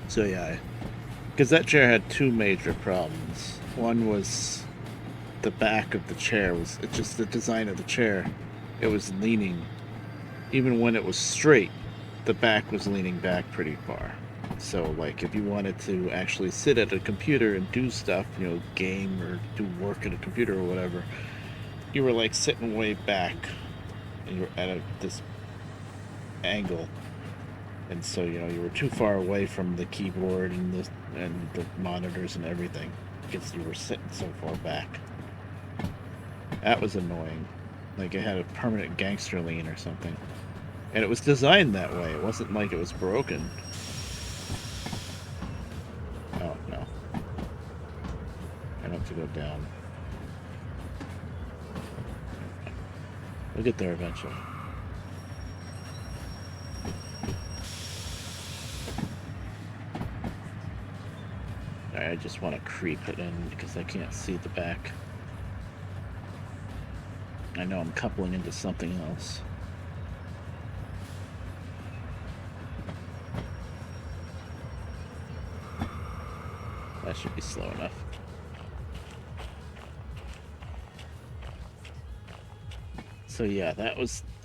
Speaker 1: So yeah, because that chair had two major problems. One was the back of the chair was just the design of the chair. It was leaning, even when it was straight, the back was leaning back pretty far. So like if you wanted to actually sit at a computer and do stuff, game or do work at a computer or whatever, you were like sitting way back and you're at this angle, and so you were too far away from the keyboard and the monitors and everything because you were sitting so far back. That was annoying. Like it had a permanent gangster lean or something. And it was designed that way. It wasn't like it was broken. Oh, no. I have to go down. We'll get there eventually. Alright, I just want to creep it in because I can't see the back. I know I'm coupling into something else. That should be slow enough. So yeah,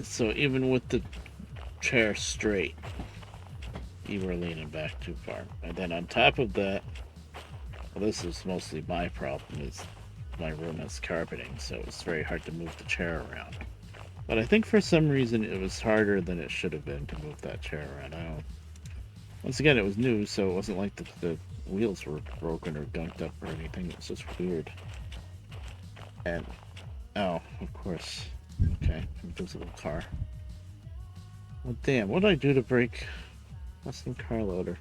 Speaker 1: so even with the chair straight, you were leaning back too far. And then on top of that, well, this is mostly my problem, is my room has carpeting, so it's very hard to move the chair around. But I think for some reason it was harder than it should have been to move that chair around. I don't. Once again, it was new, so it wasn't like the wheels were broken or gunked up or anything. It was just weird. And oh, of course. Okay, invisible car. Well, damn, what did I do to break custom car loader?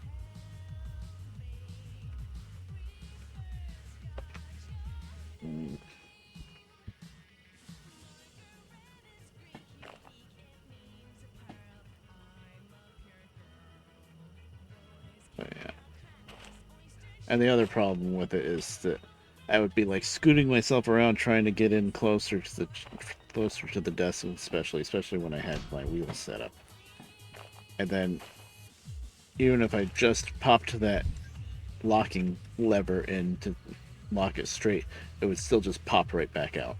Speaker 1: Oh, yeah. And the other problem with it is that I would be like scooting myself around trying to get in closer to the desk, especially when I had my wheels set up. And then even if I just popped that locking lever in to lock it straight, it would still just pop right back out.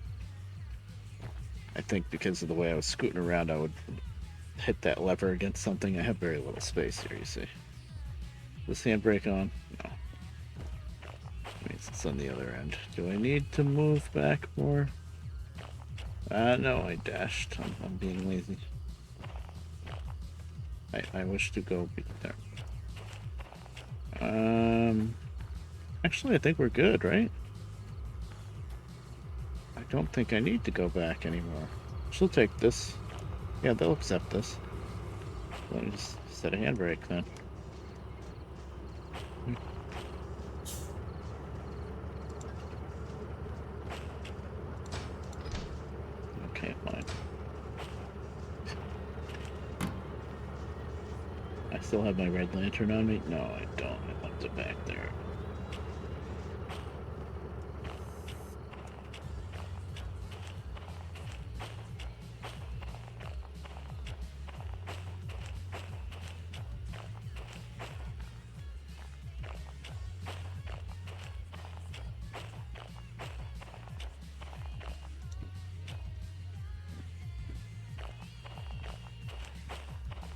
Speaker 1: I think because of the way I was scooting around, I would hit that lever against something. I have very little space here, you see. This handbrake on? No. Means it's on the other end. Do I need to move back more? No, I dashed. I'm being lazy. I wish to go there. Actually, I think we're good, right? I don't think I need to go back anymore. She'll take this. Yeah, they'll accept this. Let me just set a handbrake then. Okay, fine. I still have my red lantern on me? No, I don't. I left it back there.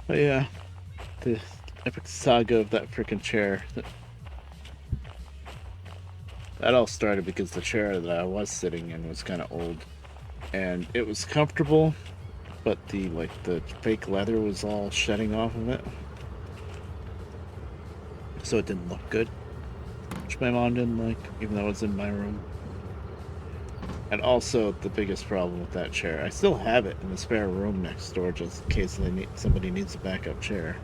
Speaker 1: But yeah, the epic saga of that freaking chair. That all started because the chair that I was sitting in was kind of old, and it was comfortable, but the fake leather was all shedding off of it, so it didn't look good, which my mom didn't like, even though it was in my room. And also, the biggest problem with that chair, I still have it in the spare room next door just in case somebody needs a backup chair.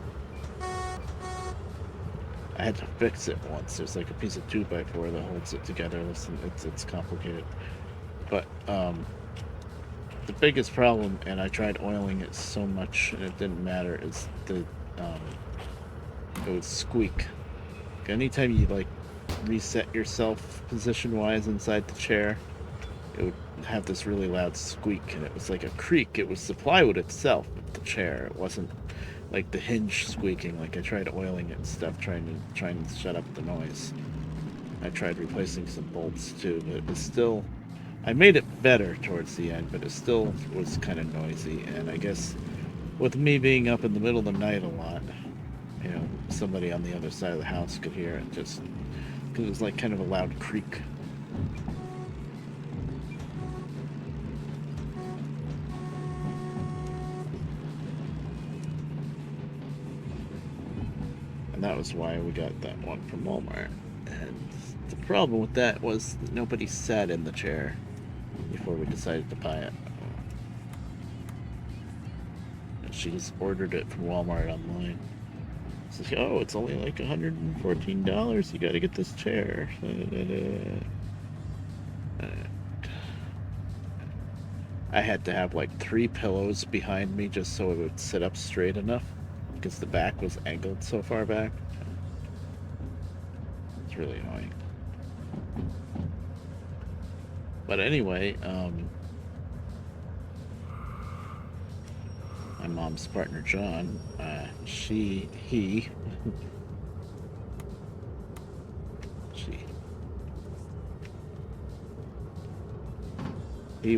Speaker 1: I had to fix it once. There's like a piece of 2x4 that holds it together. Listen, it's complicated. But the biggest problem, and I tried oiling it so much and it didn't matter, is it would squeak. Anytime you like reset yourself position-wise inside the chair, it would have this really loud squeak, and it was like a creak. It was the plywood itself, the chair. It wasn't like the hinge squeaking. Like I tried oiling it and stuff, trying to shut up the noise. I tried replacing some bolts too, but it was still. I made it better towards the end, but it still was kind of noisy. And I guess with me being up in the middle of the night a lot, you know, somebody on the other side of the house could hear it just because it was like kind of a loud creak. And that was why we got that one from Walmart. And the problem with that was that nobody sat in the chair before we decided to buy it. And she just ordered it from Walmart online. She says, oh, it's only like $114. You gotta get this chair. I had to have like 3 pillows behind me just so it would sit up straight enough because the back was angled so far back. It's really annoying. But anyway, my mom's partner John, he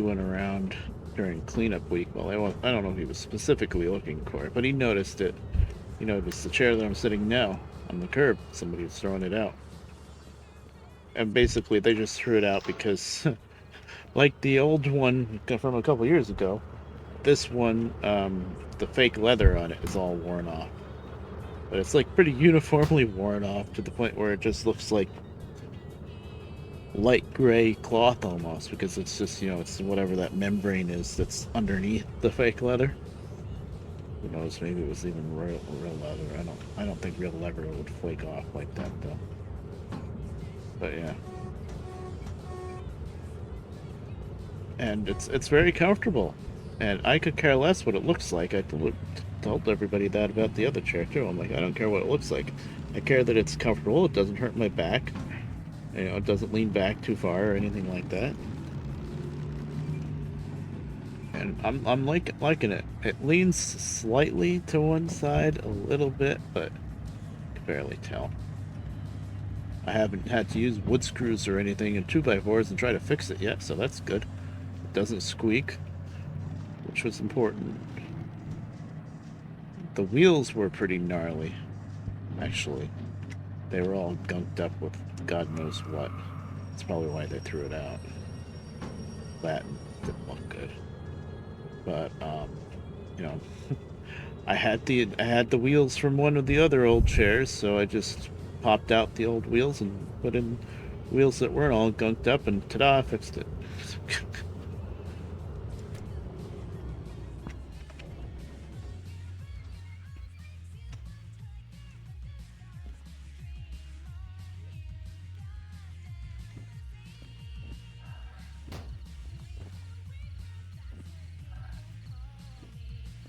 Speaker 1: went around during cleanup week. Well, I don't know if he was specifically looking for it, but he noticed it. He noticed the chair that I'm sitting now on the curb. Somebody was throwing it out. And basically, they just threw it out because, like the old one from a couple years ago, this one, the fake leather on it is all worn off. But it's like pretty uniformly worn off to the point where it just looks like light gray cloth almost, because it's just, you know, it's whatever that membrane is that's underneath the fake leather. Who knows, maybe it was even real leather. I don't think real leather would flake off like that though. But yeah. And it's very comfortable. And I could care less what it looks like. I told everybody that about the other chair too. I'm like, I don't care what it looks like. I care that it's comfortable, it doesn't hurt my back. You know, it doesn't lean back too far or anything like that. And I'm liking it. It leans slightly to one side a little bit, but I can barely tell. I haven't had to use wood screws or anything in 2x4s and try to fix it yet, so that's good. It doesn't squeak, which was important. The wheels were pretty gnarly, actually. They were all gunked up with God knows what. That's probably why they threw it out. That didn't look good. But you know, I had the wheels from one of the other old chairs, so I just popped out the old wheels and put in wheels that weren't all gunked up, and ta-da, fixed it.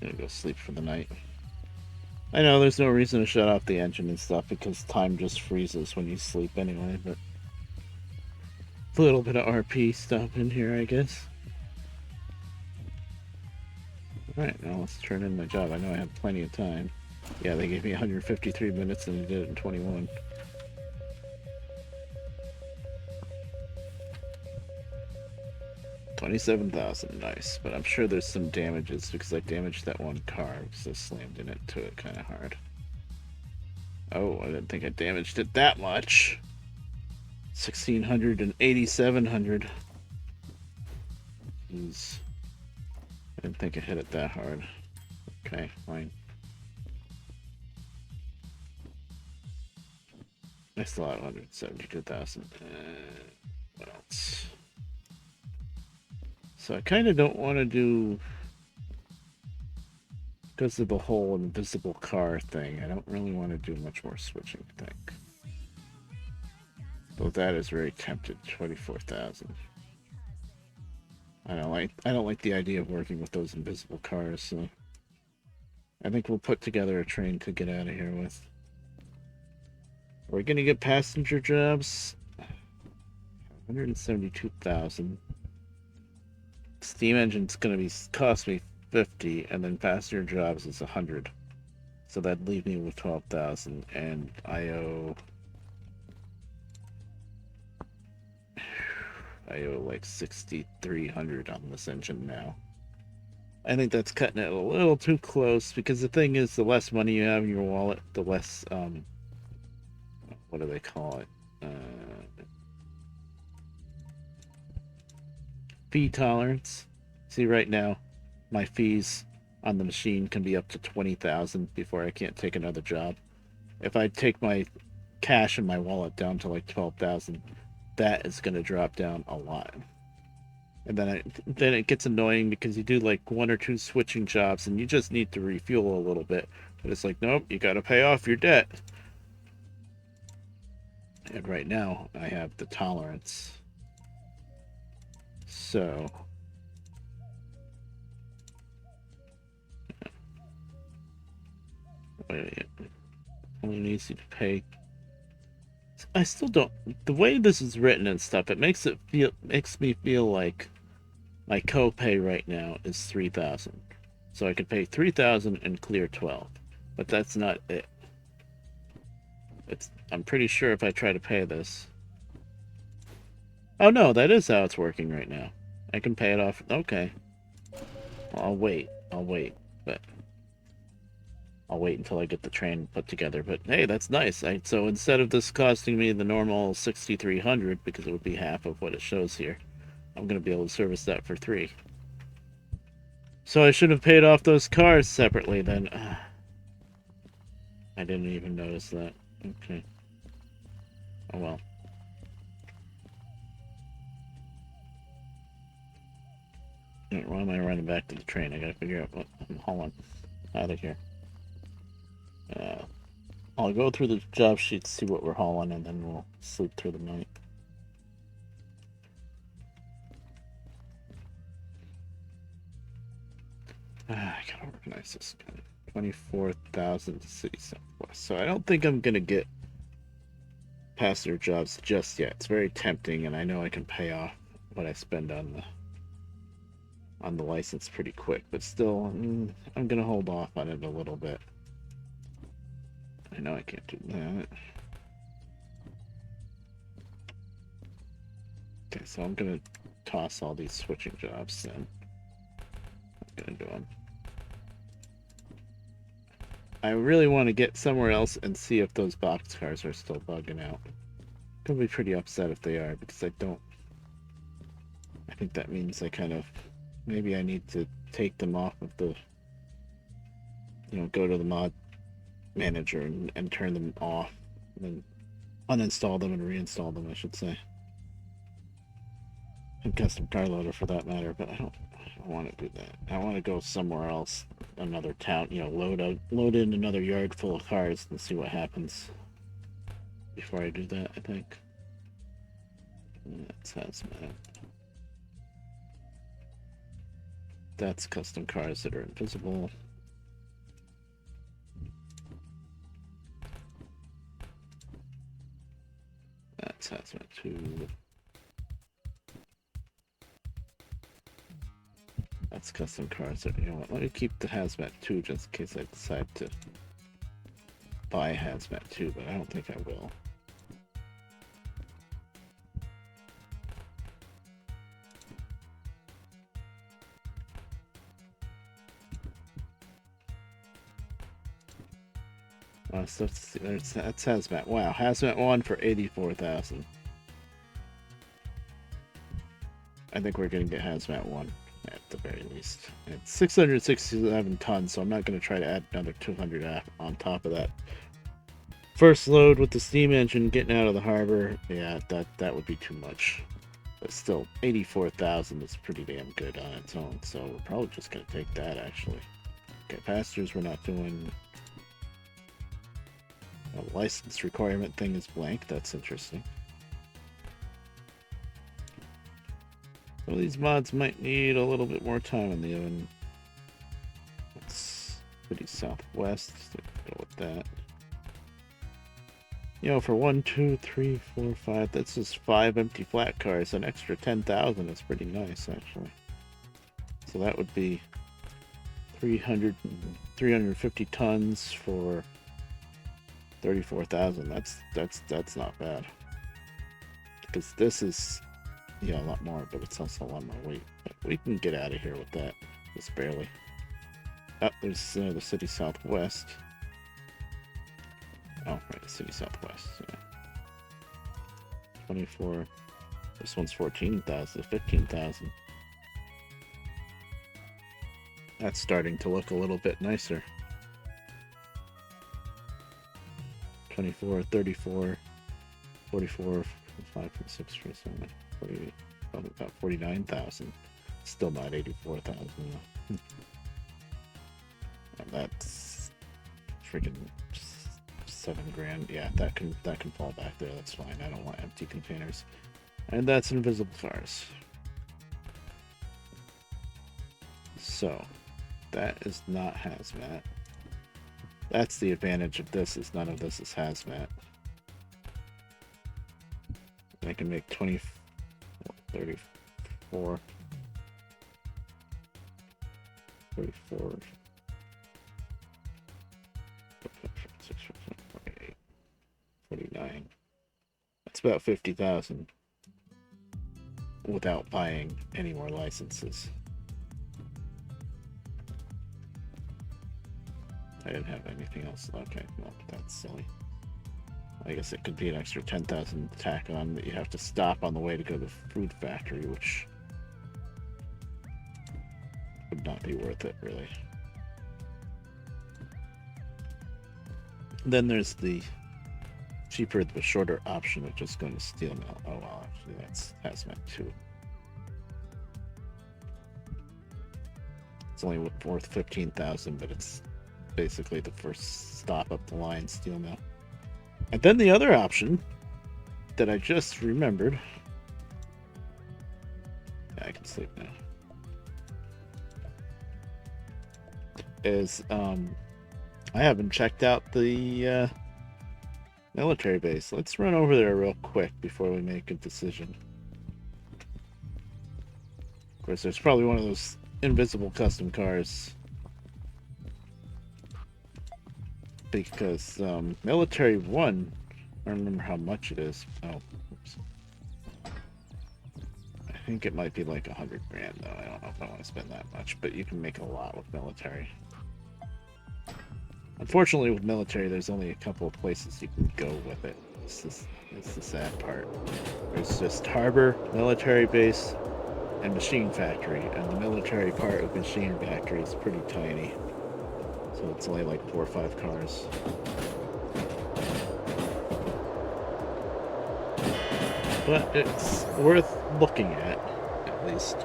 Speaker 1: I'm gonna go sleep for the night. I know there's no reason to shut off the engine and stuff because time just freezes when you sleep anyway, but a little bit of RP stuff in here, I guess. Alright, now let's turn in my job. I know I have plenty of time. Yeah, they gave me 153 minutes and I did it in 21. $27,000, nice. But I'm sure there's some damages because I damaged that one car because I slammed into it kind of hard. Oh, I didn't think I damaged it that much. 1,600 and 8,700. Jeez. I didn't think I hit it that hard. Okay, fine. I still have 172,000. What else? So I kind of don't want to do, because of the whole invisible car thing, I don't really want to do much more switching, I think. Though that is very tempted, 24,000. I don't like the idea of working with those invisible cars, so I think we'll put together a train to get out of here with. We're gonna get passenger jobs. 172,000. Steam engine's gonna cost me 50, and then passenger jobs is 100. So that'd leave me with 12,000, and I owe like 6,300 on this engine now. I think that's cutting it a little too close because the thing is, the less money you have in your wallet, the less what do they call it? Fee tolerance. See, right now, my fees on the machine can be up to 20,000 before I can't take another job. If I take my cash in my wallet down to like 12,000, that is going to drop down a lot. And then it gets annoying because you do like one or two switching jobs and you just need to refuel a little bit. But it's like, nope, you got to pay off your debt. And right now, I have the tolerance. So wait, only needs you to pay. I still don't. The way this is written and stuff, it makes me feel like my copay right now is 3,000. So I could pay 3,000 and clear 12, but that's not it. I'm pretty sure if I try to pay this. Oh no, that is how it's working right now. I can pay it off. Okay. I'll wait, but I'll wait until I get the train put together. But hey, that's nice. So instead of this costing me the normal 6,300, because it would be half of what it shows here, I'm gonna be able to service that for 3. So I should have paid off those cars separately then. I didn't even notice that. Okay. Oh well. Why am I running back to the train? I gotta figure out what I'm hauling out of here. I'll go through the job sheets, see what we're hauling, and then we'll sleep through the night. I gotta organize this. 24,000 to City Southwest. So I don't think I'm gonna get passenger jobs just yet. It's very tempting, and I know I can pay off what I spend on the license pretty quick. But still, I'm gonna hold off on it a little bit. I know I can't do that. Okay, so I'm gonna toss all these switching jobs then. I'm gonna do them. I really want to get somewhere else and see if those boxcars are still bugging out. I'll be pretty upset if they are, because I don't... I think that means I kind of... Maybe I need to take them off of the... You know, go to the mod manager and turn them off. And then uninstall them and reinstall them, I should say. And custom car loader for that matter, but I don't want to do that. I want to go somewhere else, another town, you know, load in another yard full of cars and see what happens before I do that, I think. That's hazmat. That's custom cars that are invisible. That's hazmat 2. That's custom cars that, you know what, let me keep the hazmat 2 just in case I decide to buy hazmat 2, but I don't think I will. So that's hazmat. Wow, hazmat 1 for 84,000. I think we're gonna get hazmat 1 at the very least. It's 667 tons, so I'm not gonna try to add another 200 on top of that. First load with the steam engine getting out of the harbor, yeah, that would be too much. But still, 84,000 is pretty damn good on its own, so we're probably just gonna take that actually. Okay, passengers we're not doing. The license requirement thing is blank. That's interesting. So these mods might need a little bit more time in the oven. Let's pretty southwest. Go with that. You know, for 1, 2, 3, 4, 5, that's just 5 empty flat cars. An extra 10,000 is pretty nice, actually. So that would be 350 tons for 34,000. That's not bad. Because this is, yeah, a lot more, but it's also a lot more weight. But we can get out of here with that. Just barely. Oh, there's the city southwest. Oh, right, the city southwest. Yeah. 24. This one's 14,000, 15,000. That's starting to look a little bit nicer. 24, 34, 44, 5, 6, 7, 48, probably about 49,000. Still not 84,000. That's freaking $7,000. Yeah, that can fall back there. That's fine. I don't want empty containers. And that's invisible cars. So that is not hazmat. That's the advantage of this, is none of this is hazmat. I can make 24, 34, 34, 48, 49. That's about 50,000 without buying any more licenses. I didn't have anything else. Okay, well, that's silly. I guess it could be an extra 10,000 to tack on that you have to stop on the way to go to the food factory, which would not be worth it, really. Then there's the cheaper but shorter option of just going to steel mill. Oh, well, actually, that's hazmat 2. It's only worth 15,000, but it's basically the first stop up the line steel mill. And then the other option that I just remembered. Yeah, I can sleep now. Is I haven't checked out the military base. Let's run over there real quick before we make a decision. Of course, there's probably one of those invisible custom cars. Because military 1, I don't remember how much it is. Oh, oops. I think it might be like $100,000 though. I don't know if I want to spend that much, but you can make a lot with military. Unfortunately, with military, there's only a couple of places you can go with it. It's the sad part. There's just harbor, military base, and machine factory, and the military part of machine factory is pretty tiny. So it's only like 4 or 5 cars. But it's worth looking at least.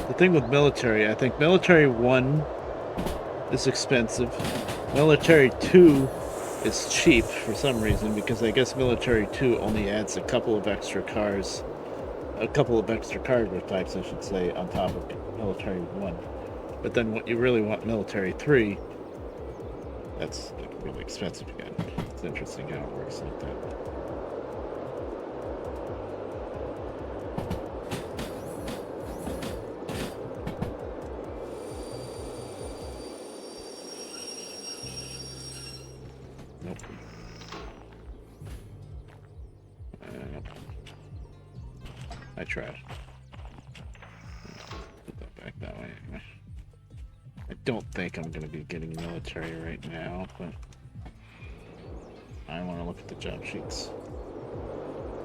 Speaker 1: The thing with military, I think military 1 is expensive. Military 2 is cheap for some reason, because I guess military 2 only adds a couple of extra cars, a couple of extra cargo types, I should say, on top of military 1. But then what you really want military 3, that's really expensive again. It's interesting how it works like that. Nope. I tried. Put that back that way anyway. I don't think I'm going to be getting military right now, but I want to look at the job sheets.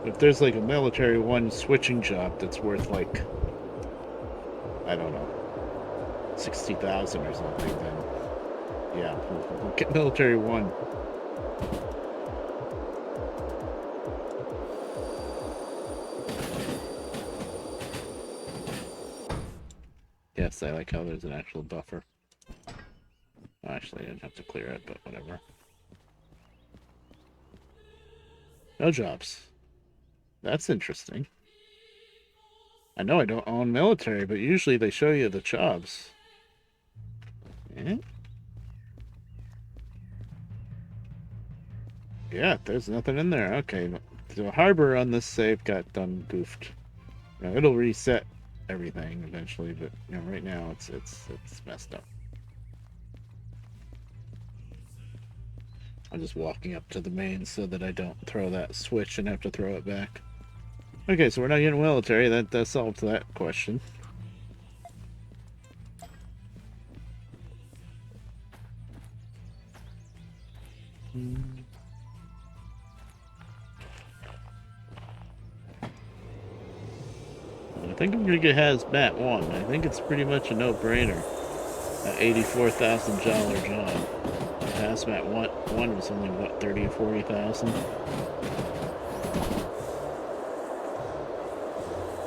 Speaker 1: If there's like a military 1 switching job that's worth like, I don't know, 60,000 or something, then yeah, we'll get military 1. Yes, I like how there's an actual buffer. Well, actually, I didn't have to clear it, but whatever. No jobs. That's interesting. I know I don't own military, but usually they show you the jobs. Eh? Yeah, there's nothing in there. Okay, the harbor on this save got done goofed. Now, it'll reset everything eventually, but you know, right now it's messed up. I'm just walking up to the main so that I don't throw that switch and have to throw it back. Okay, so we're not getting military. That solved that question. I think I'm gonna get Hazmat 1. I think it's pretty much a no-brainer. An $84,000 job. Hazmat 1 was only what, 30 or 40,000? I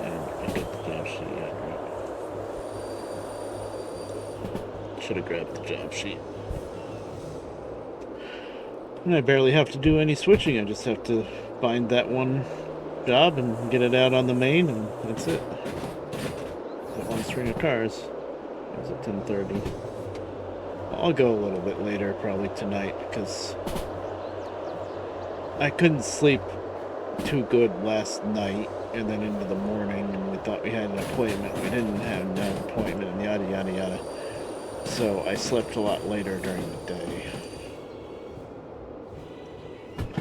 Speaker 1: didn't get the job sheet yet, right? Should have grabbed the job sheet. And I barely have to do any switching. I just have to find that one job and get it out on the main, and that's it. That one string of cars. It was at 10:30. I'll go a little bit later, probably tonight, because I couldn't sleep too good last night, and then into the morning, and we thought we had an appointment. We didn't have an appointment, and yada yada yada. So I slept a lot later during the day.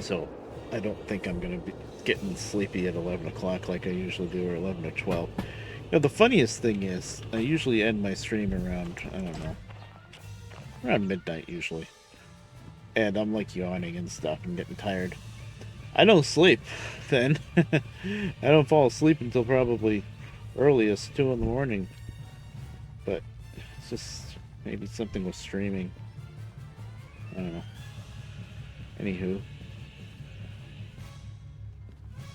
Speaker 1: So I don't think I'm going to be getting sleepy at 11 o'clock like I usually do, or 11 or 12. You know, the funniest thing is, I usually end my stream around, I don't know, around midnight usually. And I'm like yawning and stuff and getting tired. I don't sleep then. I don't fall asleep until probably earliest 2 in the morning. But it's just maybe something with streaming. I don't know. Anywho.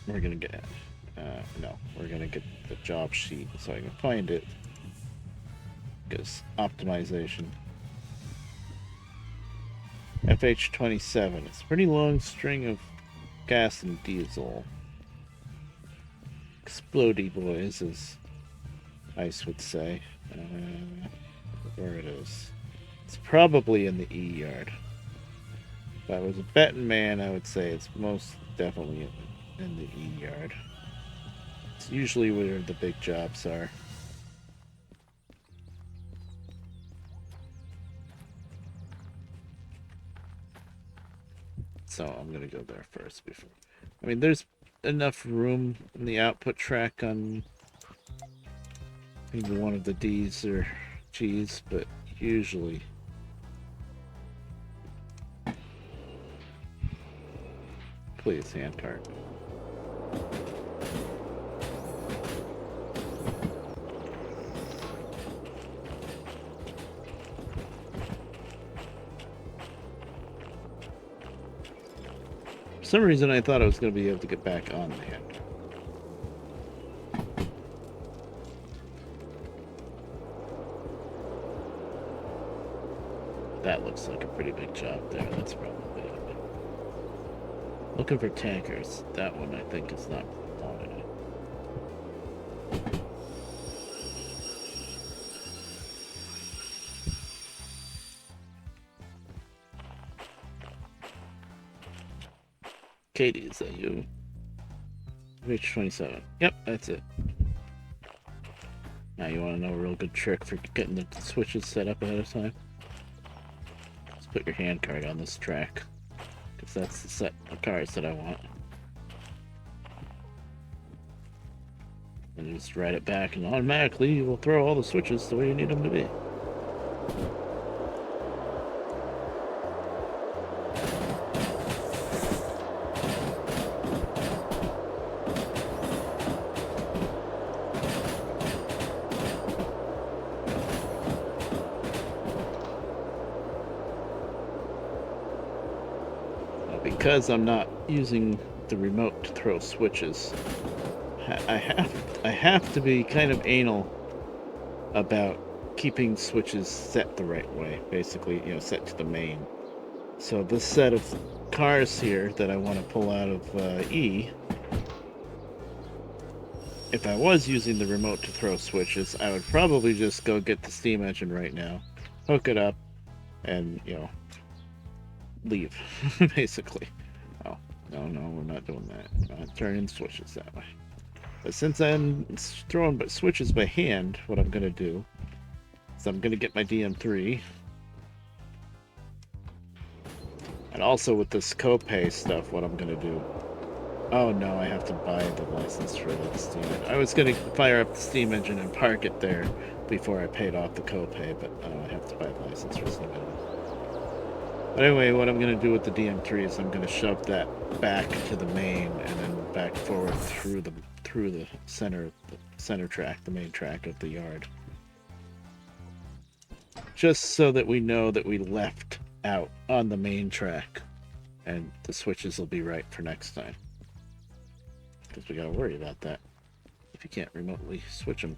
Speaker 1: We're gonna get, we're gonna get the job sheet so I can find it. Because optimization. FH27. It's a pretty long string of gas and diesel. Explodey boys, as Ice would say. Where it is. It's probably in the E yard. If I was a betting man, I would say it's most definitely in the E yard. It's usually where the big jobs are. So I'm gonna go there first before. I mean, there's enough room in the output track on maybe one of the D's or G's, but usually. Please, handcart. For some reason, I thought I was going to be able to get back on the handcart. That looks like a pretty big job there. That's probably it. Looking for tankers. That one I think is not on it. Katie, is that you? Reach 27. Yep, that's it. Now you want to know a real good trick for getting the switches set up ahead of time? Just put your hand card on this track. Because that's the set of cards that I want. And you just write it back and automatically you will throw all the switches the way you need them to be. Because I'm not using the remote to throw switches, I have to be kind of anal about keeping switches set the right way. Basically, you know, set to the main. So this set of cars here that I want to pull out of E, if I was using the remote to throw switches, I would probably just go get the steam engine right now, hook it up, and, you know, leave, basically. Oh, no, we're not doing that. We're not turning switches that way. But since I'm throwing switches by hand, what I'm going to do is I'm going to get my DM3. And also with this copay stuff, what I'm going to do... Oh no, I have to buy the license for the steam engine. I was going to fire up the steam engine and park it there before I paid off the copay, but I have to buy the license for steam engine. But anyway, what I'm going to do with the DM3 is I'm going to shove that back to the main and then back forward through the center track, the main track of the yard. Just so that we know that we left out on the main track and the switches will be right for next time. Because we got to worry about that if you can't remotely switch them.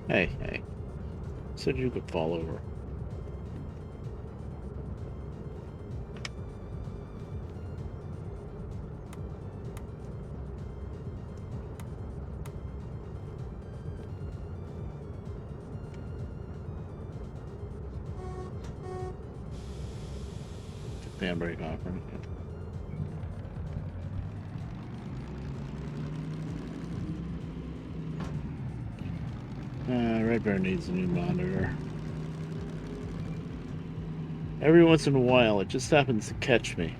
Speaker 1: Hey. Said you could fall over. Took the handbrake off, right? Redbear needs a new monitor. Every once in a while, it just happens to catch me.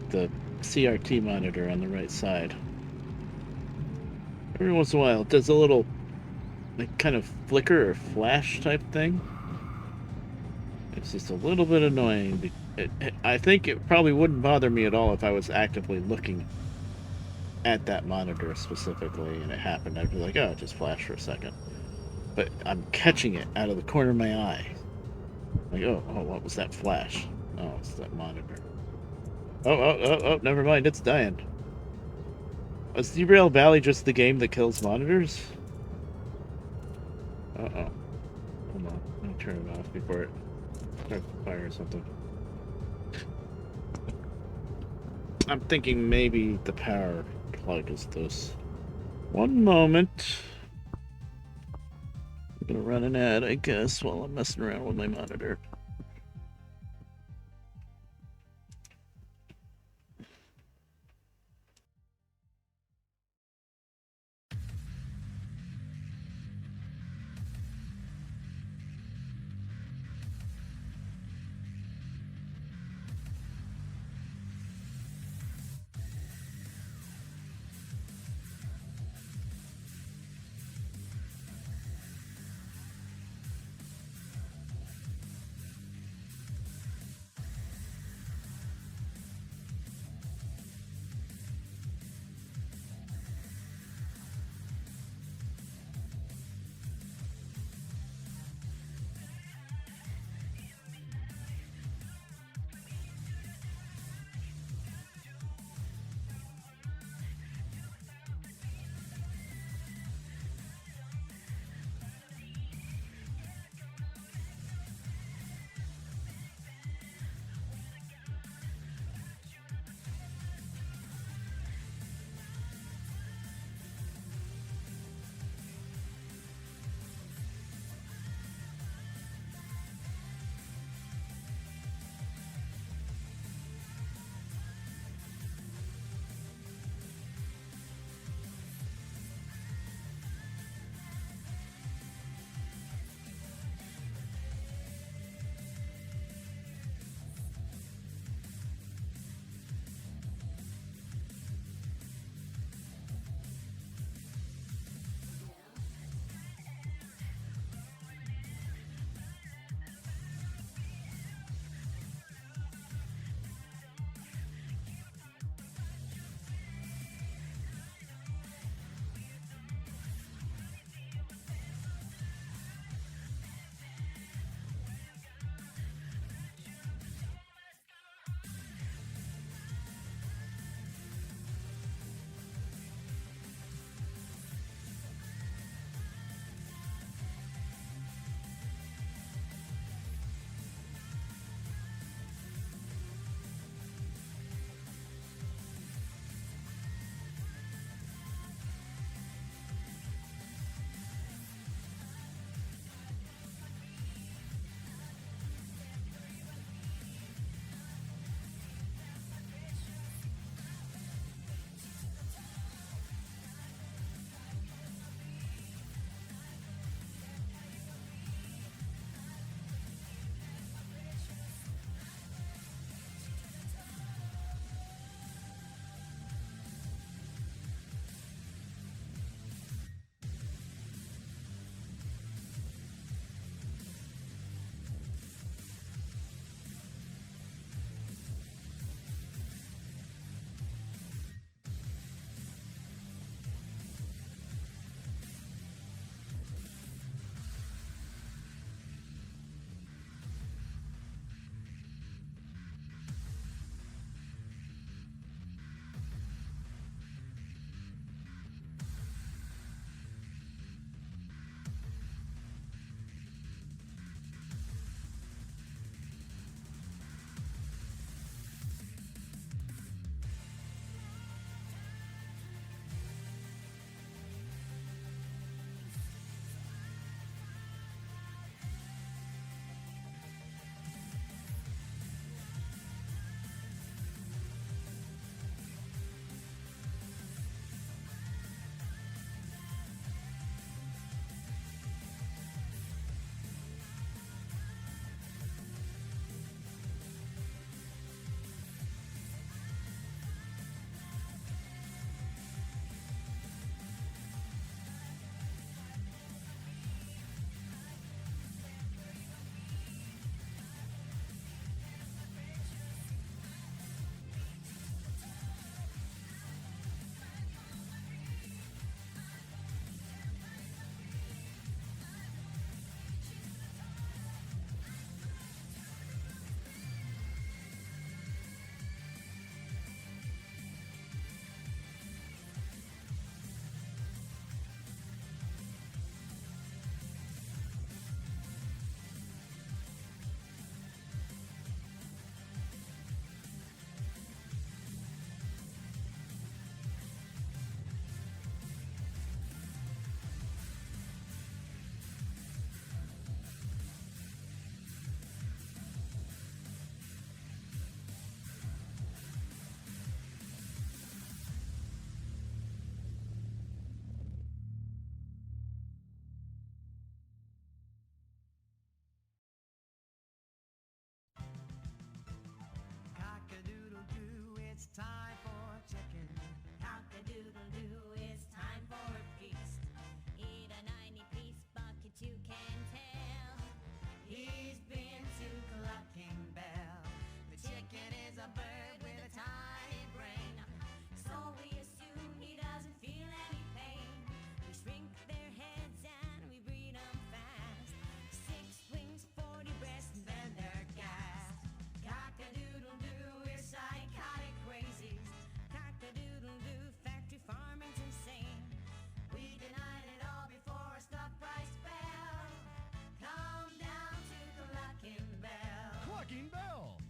Speaker 1: The CRT monitor on the right side. Every once in a while, it does a little, like, kind of flicker or flash type thing. It's just a little bit annoying. I think it probably wouldn't bother me at all if I was actively looking at that monitor specifically and it happened. I'd be like, oh, it just flashed for a second. But I'm catching it out of the corner of my eye. Like, oh, what was that flash? Oh, it's that monitor. Oh, never mind, it's dying. Was Derail Valley just the game that kills monitors? Uh-oh. Hold on, let me turn it off before it starts to fire or something. I'm thinking maybe the power plug is this. One moment. I'm gonna run an ad, I guess, while I'm messing around with my monitor.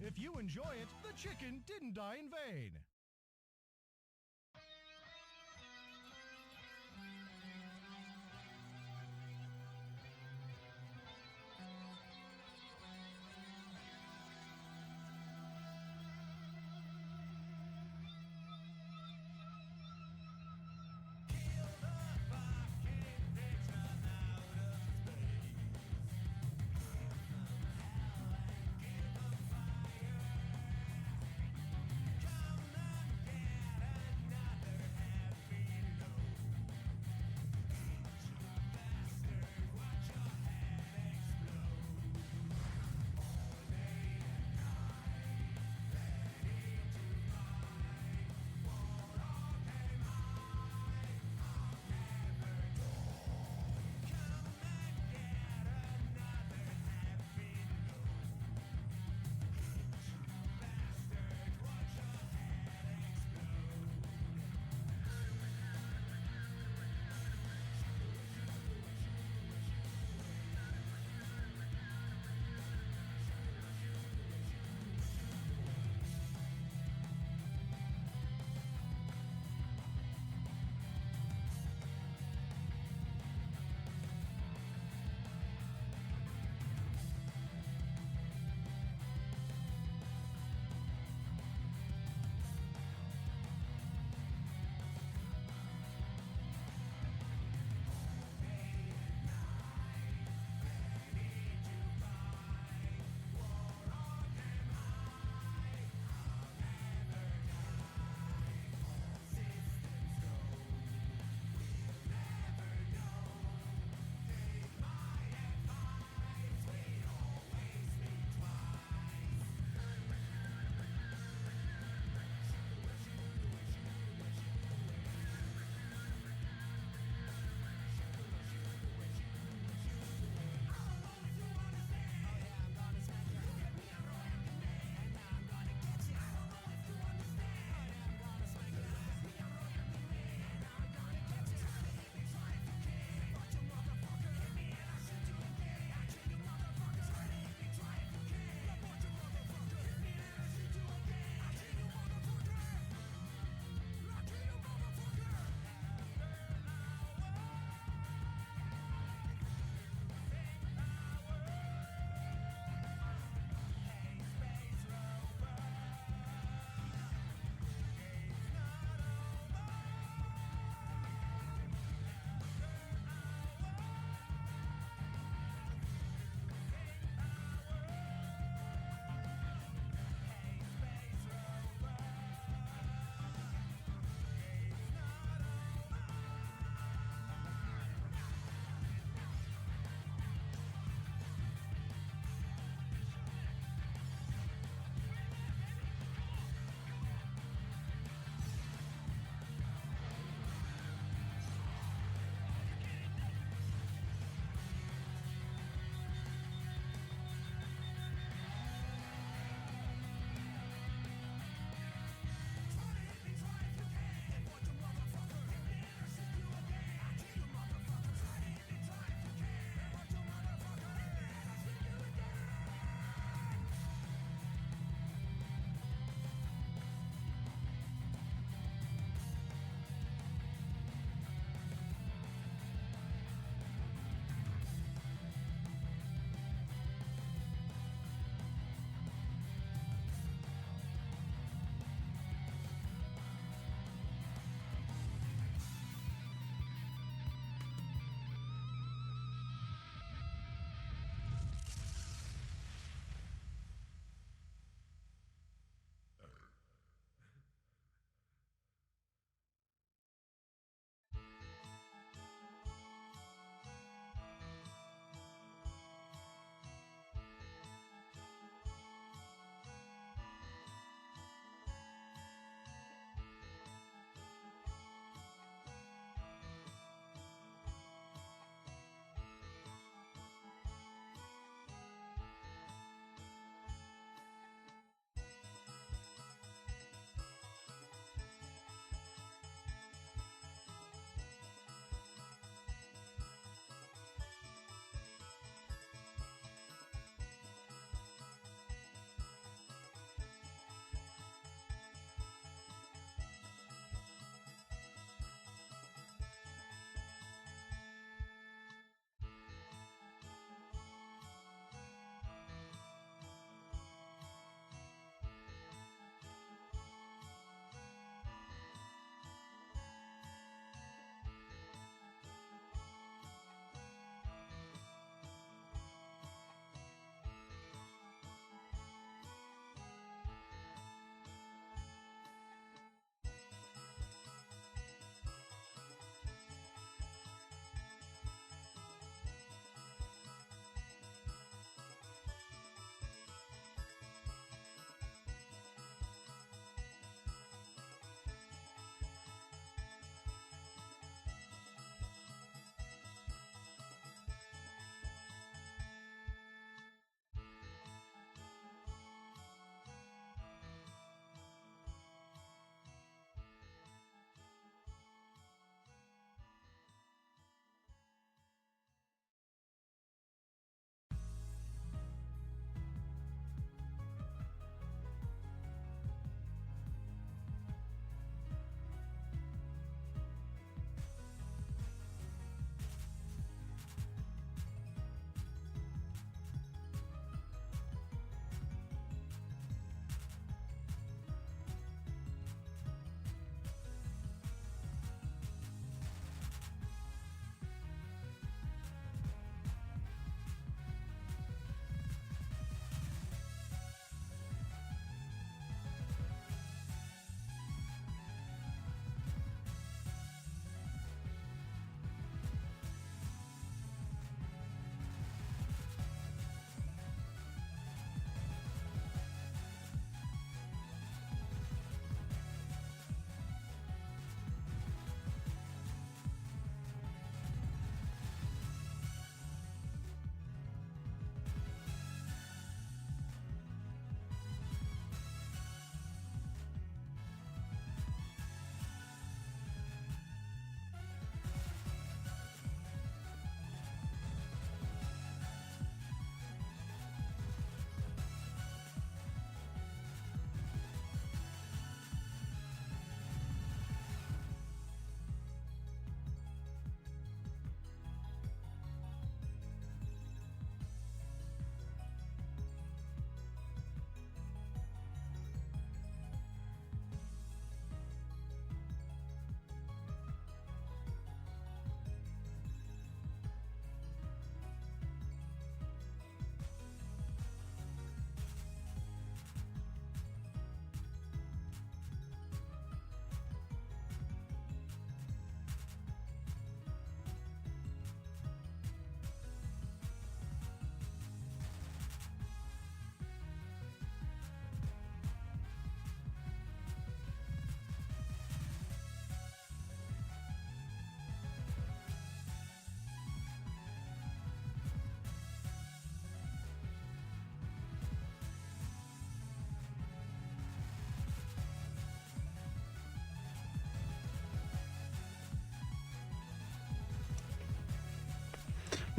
Speaker 2: If you enjoy it, the chicken didn't die in vain.
Speaker 3: Come now.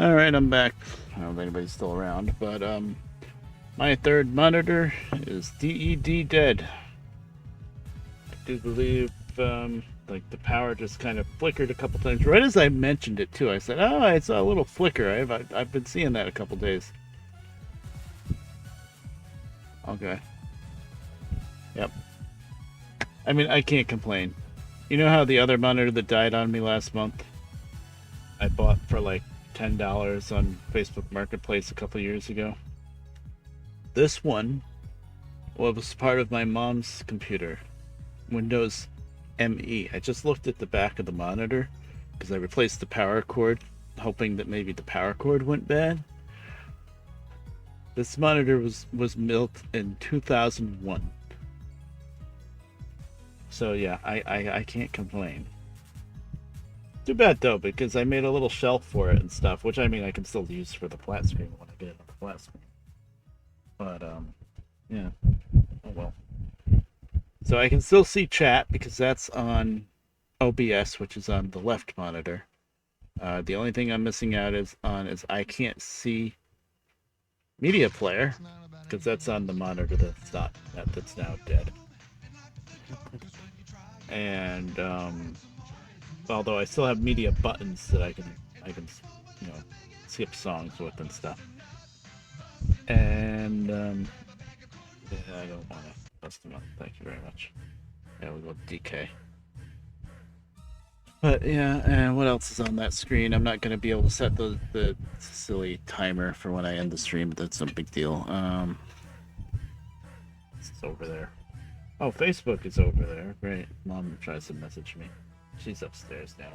Speaker 1: All right, I'm back. I don't know if anybody's still around, but my third monitor is DED dead. I do believe like the power just kind of flickered a couple times. Right as I mentioned it too, I said, "Oh, I saw a little flicker. I've been seeing that a couple days." Okay. Yep. I mean, I can't complain. You know how the other monitor that died on me last month, I bought for like $10 on Facebook Marketplace a couple years ago? This one, well, it was part of my mom's computer, Windows ME. I just looked at the back of the monitor because I replaced the power cord, hoping that maybe the power cord went bad. This monitor was built in 2001. So yeah, I can't complain. Too bad though, because I made a little shelf for it and stuff, which I mean I can still use for the flat screen when I get it on the flat screen. But yeah. Oh well. So I can still see chat because that's on OBS, which is on the left monitor. The only thing I'm missing out is I can't see media player because that's on the monitor that's now dead. And although I still have media buttons that I can you know skip songs with and stuff. And yeah, I don't want to bust them up. Thank you very much. Yeah, we'll go DK. But yeah, and what else is on that screen? I'm not going to be able to set the silly timer for when I end the stream, but that's no big deal. It's over there. Oh, Facebook is over there. Great. Mom tries to message me. She's upstairs now.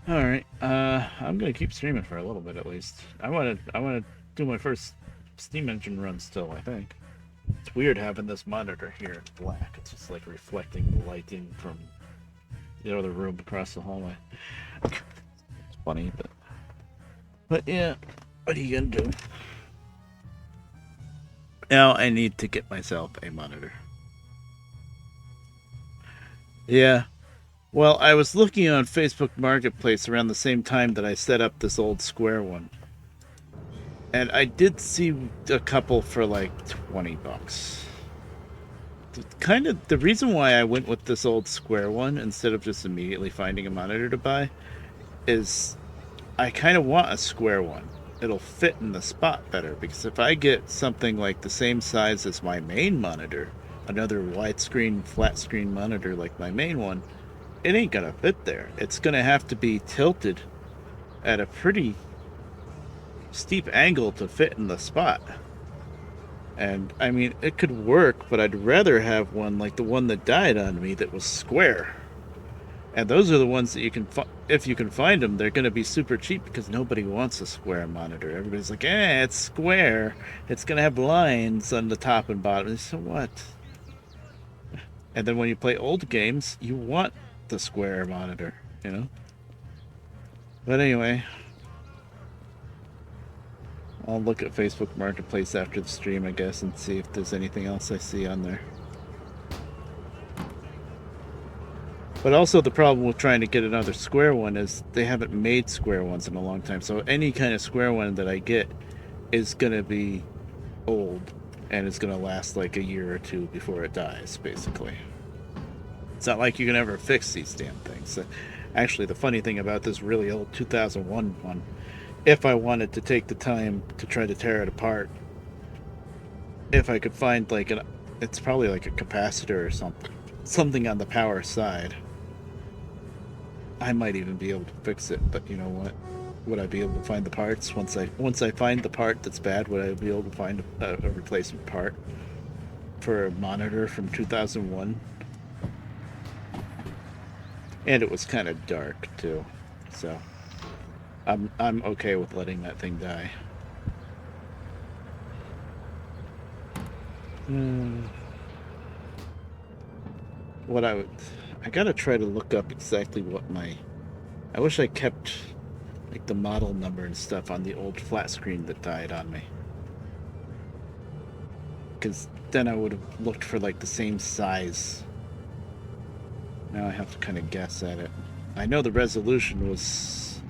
Speaker 1: All right. I'm gonna keep streaming for a little bit at least. I wanna do my first Steam Engine run still. I think it's weird having this monitor here in black. It's just like reflecting the lighting from the other room across the hallway. It's funny, but yeah. What are you gonna do? Now I need to get myself a monitor. Yeah. Well, I was looking on Facebook Marketplace around the same time that I set up this old square one. And I did see a couple for like $20. Kind of the reason why I went with this old square one instead of just immediately finding a monitor to buy is I kind of want a square one. It'll fit in the spot better because if I get something like the same size as my main monitor, another widescreen flat screen monitor like my main one, it ain't gonna fit there. It's gonna have to be tilted at a pretty steep angle to fit in the spot. And I mean, it could work, but I'd rather have one like the one that died on me that was square. And those are the ones that you can, if you can find them, they're going to be super cheap because nobody wants a square monitor. Everybody's like, it's square. It's going to have lines on the top and bottom. So what? And then when you play old games, you want the square monitor, you know? But anyway, I'll look at Facebook Marketplace after the stream, I guess, and see if there's anything else I see on there. But also the problem with trying to get another square one is they haven't made square ones in a long time. So any kind of square one that I get is going to be old and it's going to last like a year or two before it dies, basically. It's not like you can ever fix these damn things. Actually, the funny thing about this really old 2001 one, if I wanted to take the time to try to tear it apart, if I could find like it's probably like a capacitor or something on the power side, I might even be able to fix it. But you know what? Would I be able to find the parts once I find the part that's bad? Would I be able to find a replacement part for a monitor from 2001? And it was kind of dark too, so I'm okay with letting that thing die. What I gotta try to look up exactly what I wish I kept like the model number and stuff on the old flat screen that died on me, because then I would have looked for like the same size. Now I have to kind of guess at it. I know the resolution was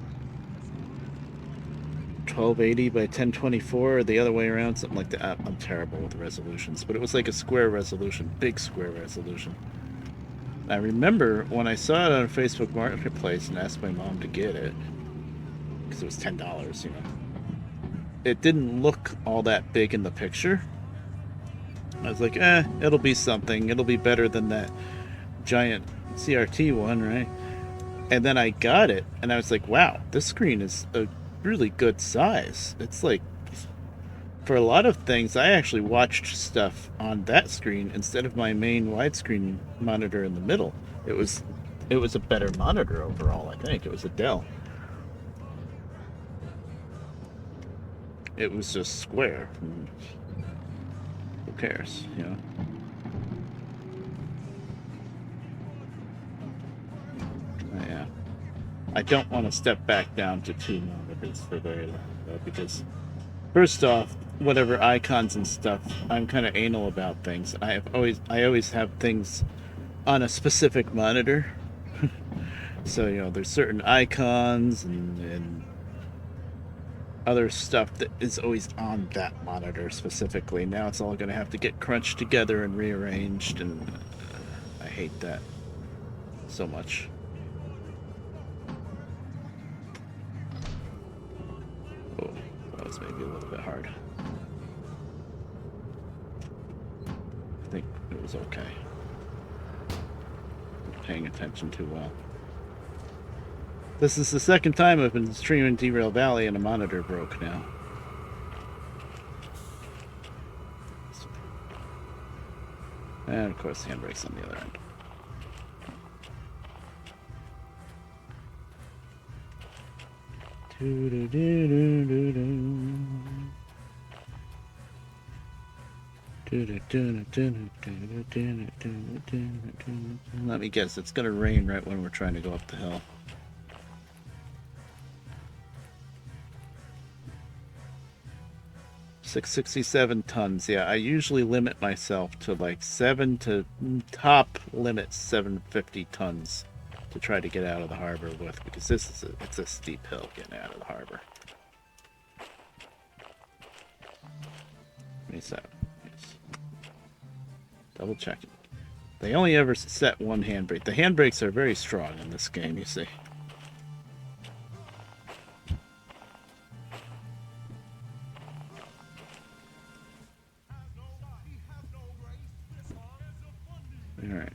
Speaker 1: 1280 by 1024 or the other way around, something like that. I'm terrible with the resolutions, but it was like a square resolution, big square resolution. I remember when I saw it on a Facebook Marketplace and asked my mom to get it, because it was $10, you know. It didn't look all that big in the picture. I was like, it'll be something. It'll be better than that giant CRT one, right? And then I got it, and I was like, wow, this screen is a really good size. It's like, for a lot of things, I actually watched stuff on that screen instead of my main widescreen monitor in the middle. It was a better monitor overall, I think. It was a Dell. It was just square. Who cares, you know? Yeah. I don't want to step back down to 2 monitors for very long, though, because first off, whatever icons and stuff, I'm kind of anal about things. I always have things on a specific monitor. So, you know, there's certain icons and other stuff that is always on that monitor specifically. Now it's all going to have to get crunched together and rearranged, and I hate that so much. Oh, that was maybe a little bit hard. I think it was okay. Not paying attention too well. This is the second time I've been streaming Derail Valley and a monitor broke now. And of course the handbrake's on the other end. Let me guess, it's gonna rain right when we're trying to go up the hill. $667 tons. Yeah, I usually limit myself to like 7 to top limit 750 tons to try to get out of the harbor with, because it's a steep hill getting out of the harbor. 27. Yes. Double checking. They only ever set one handbrake. The handbrakes are very strong in this game, you see. Alright.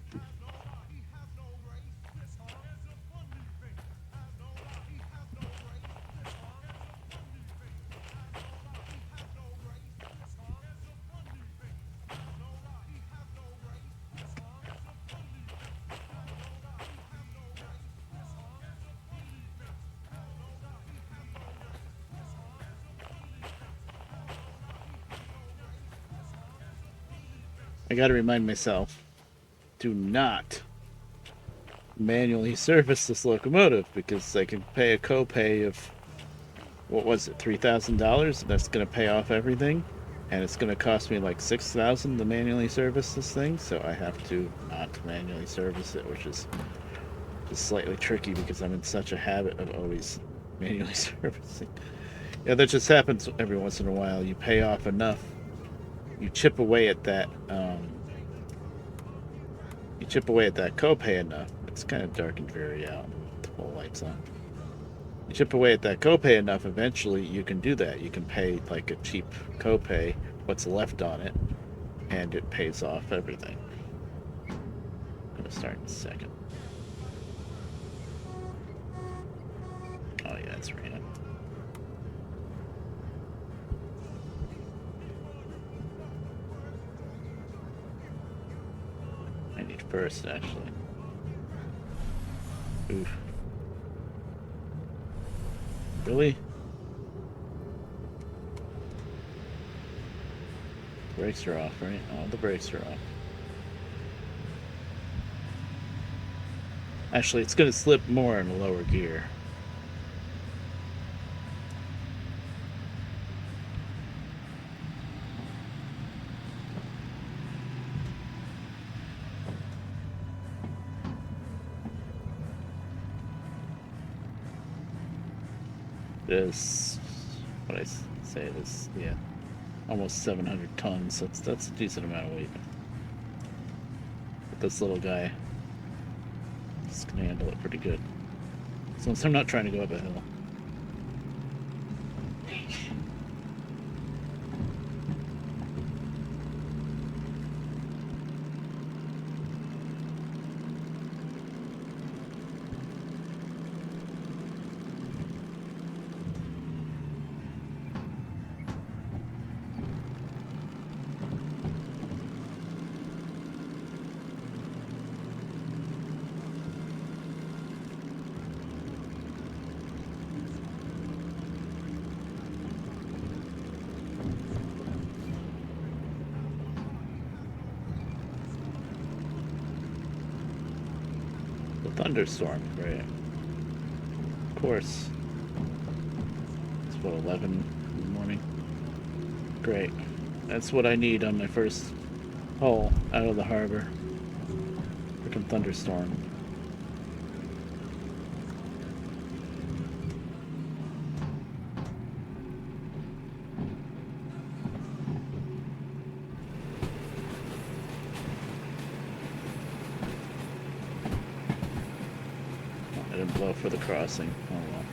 Speaker 1: I gotta remind myself, do not manually service this locomotive, because I can pay a copay of, what was it, $3,000? That's going to pay off everything, and it's going to cost me like $6,000 to manually service this thing. So I have to not manually service it, which is just slightly tricky because I'm in such a habit of always manually servicing. Yeah, that just happens every once in a while. You pay off enough, you chip away at that. You chip away at that copay enough. It's kind of dark and dreary out. The whole lights on. You chip away at that copay enough, eventually you can do that. You can pay like a cheap copay, what's left on it, and it pays off everything. I'm gonna start in a second. Oh yeah, it's raining. I need first, actually. Oof. Really? Brakes are off, right? All the brakes are off. Actually, it's going to slip more in a lower gear. This what I say it is, yeah, almost 700 tons. So that's a decent amount of weight. But this little guy is gonna handle it pretty good. Since I'm not trying to go up a hill. Thunderstorm, right? Of course. It's what, 11 in the morning? Great. That's what I need on my first haul out of the harbor. Freaking thunderstorm. I didn't blow for the crossing. Oh well.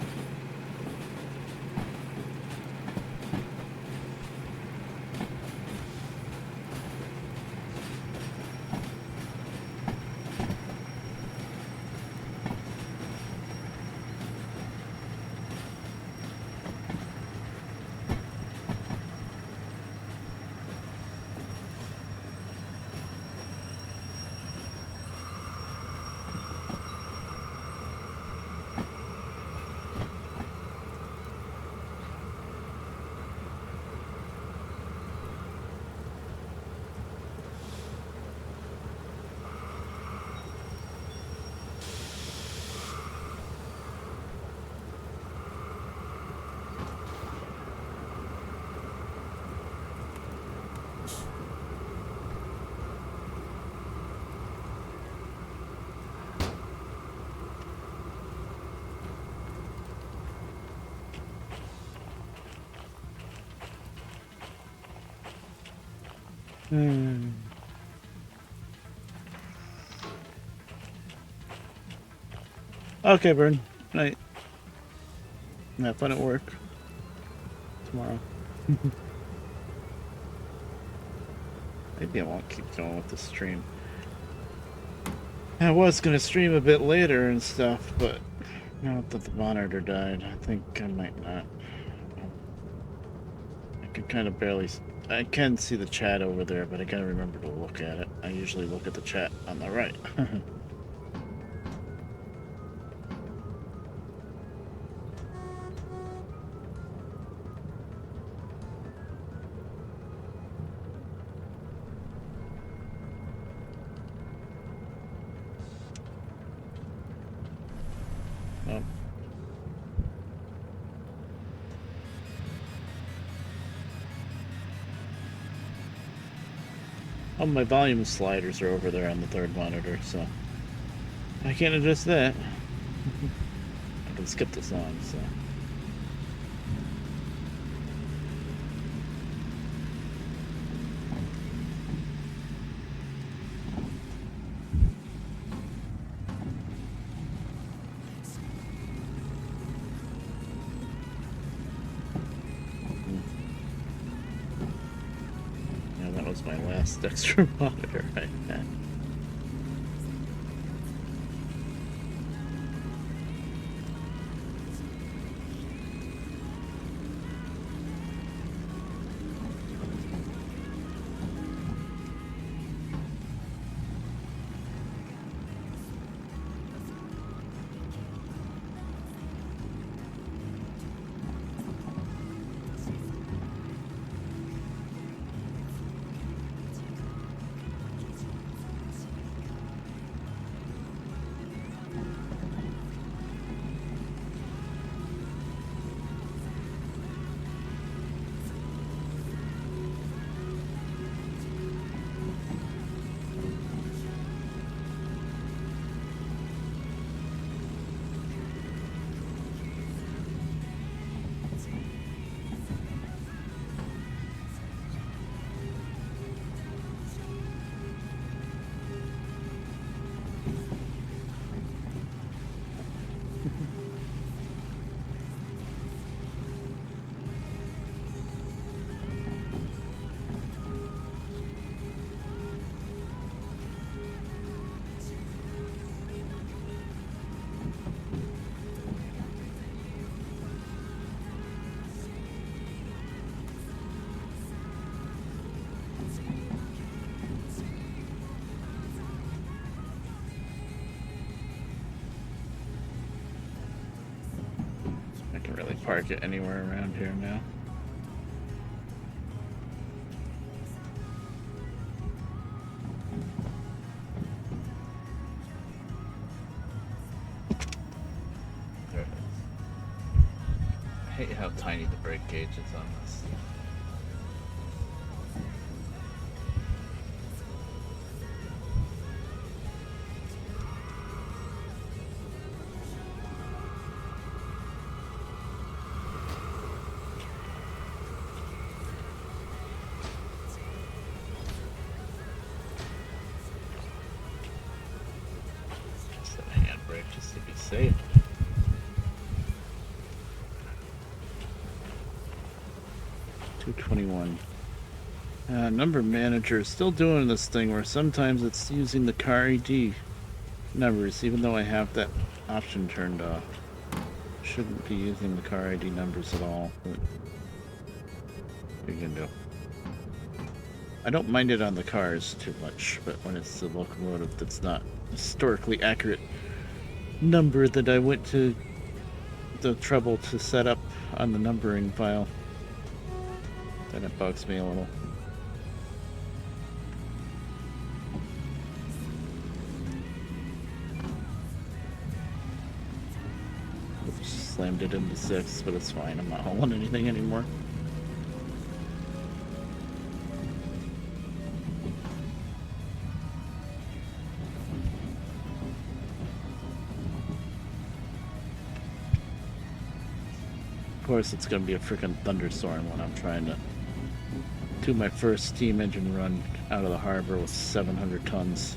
Speaker 1: Okay, Burn. Night. Have fun at work tomorrow. Maybe I won't keep going with the stream. I was gonna stream a bit later and stuff, but now that the monitor died, I think I might not. I can kind of barely. I can see the chat over there, but I gotta remember to look at it. I usually look at the chat on the right. Oh, my volume sliders are over there on the third monitor, so I can't adjust that. I can skip the song, so. Yeah, that was my last extra monitor I had. can really park it anywhere around here now. There it is. I hate how tiny the brake gauge is on this. Set a handbrake just to be safe. $221. Number manager is still doing this thing where sometimes it's using the car ID numbers, even though I have that option turned off. Shouldn't be using the car ID numbers at all, but what are you gonna do? I don't mind it on the cars too much, but when it's the locomotive that's not historically accurate number that I went to the trouble to set up on the numbering file, then it bugs me a little. Slammed it into 6, but it's fine. I'm not hauling anything anymore. Of course, it's going to be a freaking thunderstorm when I'm trying to do my first steam engine run out of the harbor with 700 tons.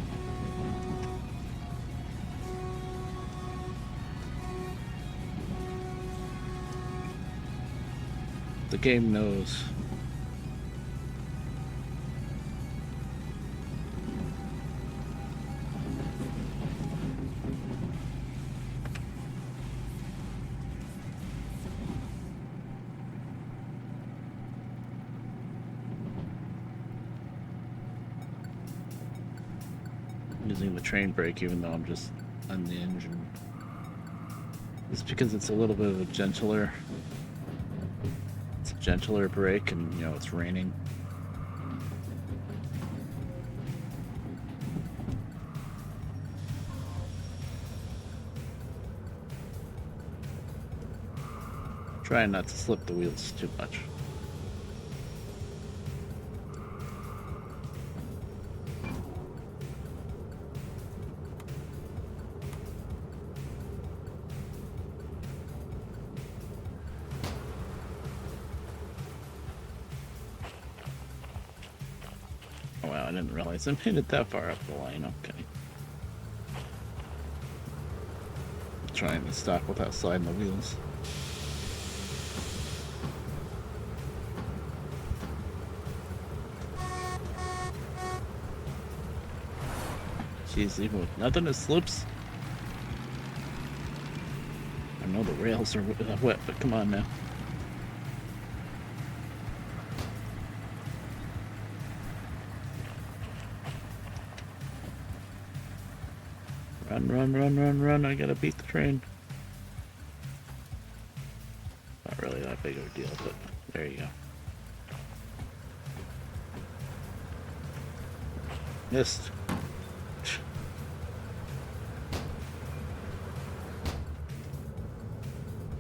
Speaker 1: The game knows. Using the train brake even though I'm just on the engine. It's because it's a little bit of a gentler brake, and you know it's raining. Trying not to slip the wheels too much. Wow, I didn't realize I made it that far up the line. Okay. Trying to stop without sliding the wheels. Jeez, even with nothing, it slips. I know the rails are wet, but come on now. Run, run, run, run, run. I gotta beat the train. Not really that big of a deal, but there you go. Missed.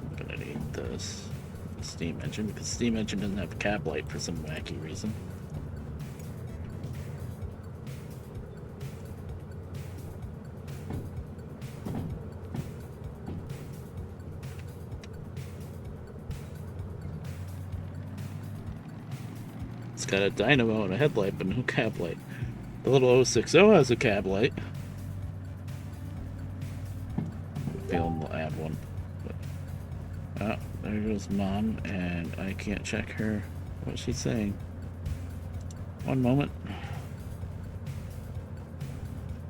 Speaker 1: I'm gonna need this steam engine because steam engine doesn't have a cab light for some wacky reason. It's got a dynamo and a headlight, but no cab light. The little 060 has a cab light. Feeling we'll add one. But, there goes Mom, and I can't check her what she's saying. One moment.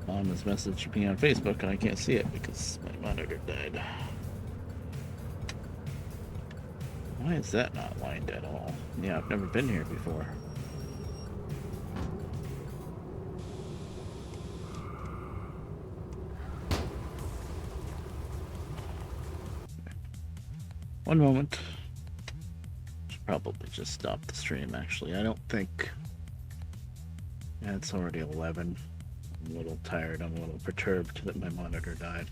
Speaker 1: Mom has messaged me on Facebook, and I can't see it because my monitor died. Why is that not lined at all? Yeah, I've never been here before. One moment. Should probably just stop the stream, actually. I don't think... Yeah, it's already 11. I'm a little tired. I'm a little perturbed that my monitor died.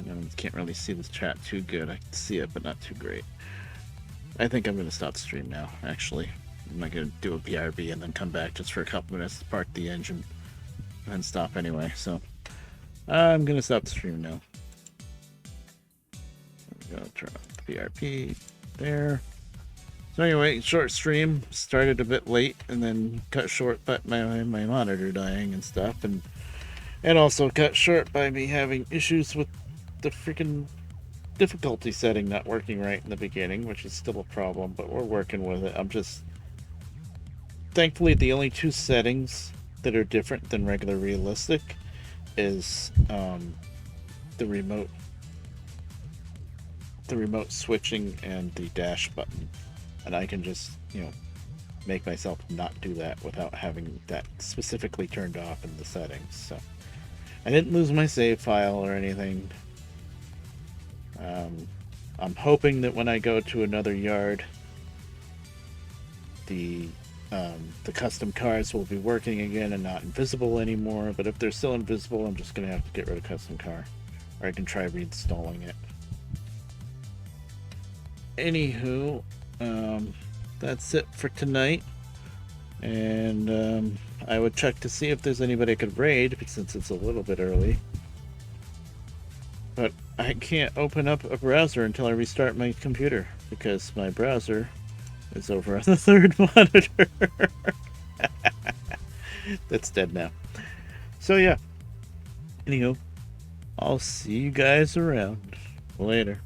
Speaker 1: I can't really see this chat too good. I can see it, but not too great. I think I'm going to stop the stream now, actually. I'm not going to do a BRB and then come back just for a couple minutes to park the engine and then stop anyway. So I'm going to stop the stream now. I'm going to turn off the BRB there. So anyway, short stream, started a bit late and then cut short by my monitor dying and stuff, and also cut short by me having issues with the freaking difficulty setting not working right in the beginning, which is still a problem, but we're working with it. I'm just... Thankfully, the only two settings that are different than regular realistic is the remote switching and the dash button. And I can just, make myself not do that without having that specifically turned off in the settings. So I didn't lose my save file or anything. I'm hoping that when I go to another yard, the custom cars will be working again and not invisible anymore. But if they're still invisible, I'm just gonna have to get rid of custom car, or I can try reinstalling it. Anywho, that's it for tonight, and I would check to see if there's anybody I could raid, since it's a little bit early. But I can't open up a browser until I restart my computer, because my browser is over on the third monitor. That's dead now. So yeah. Anywho, I'll see you guys around. Later.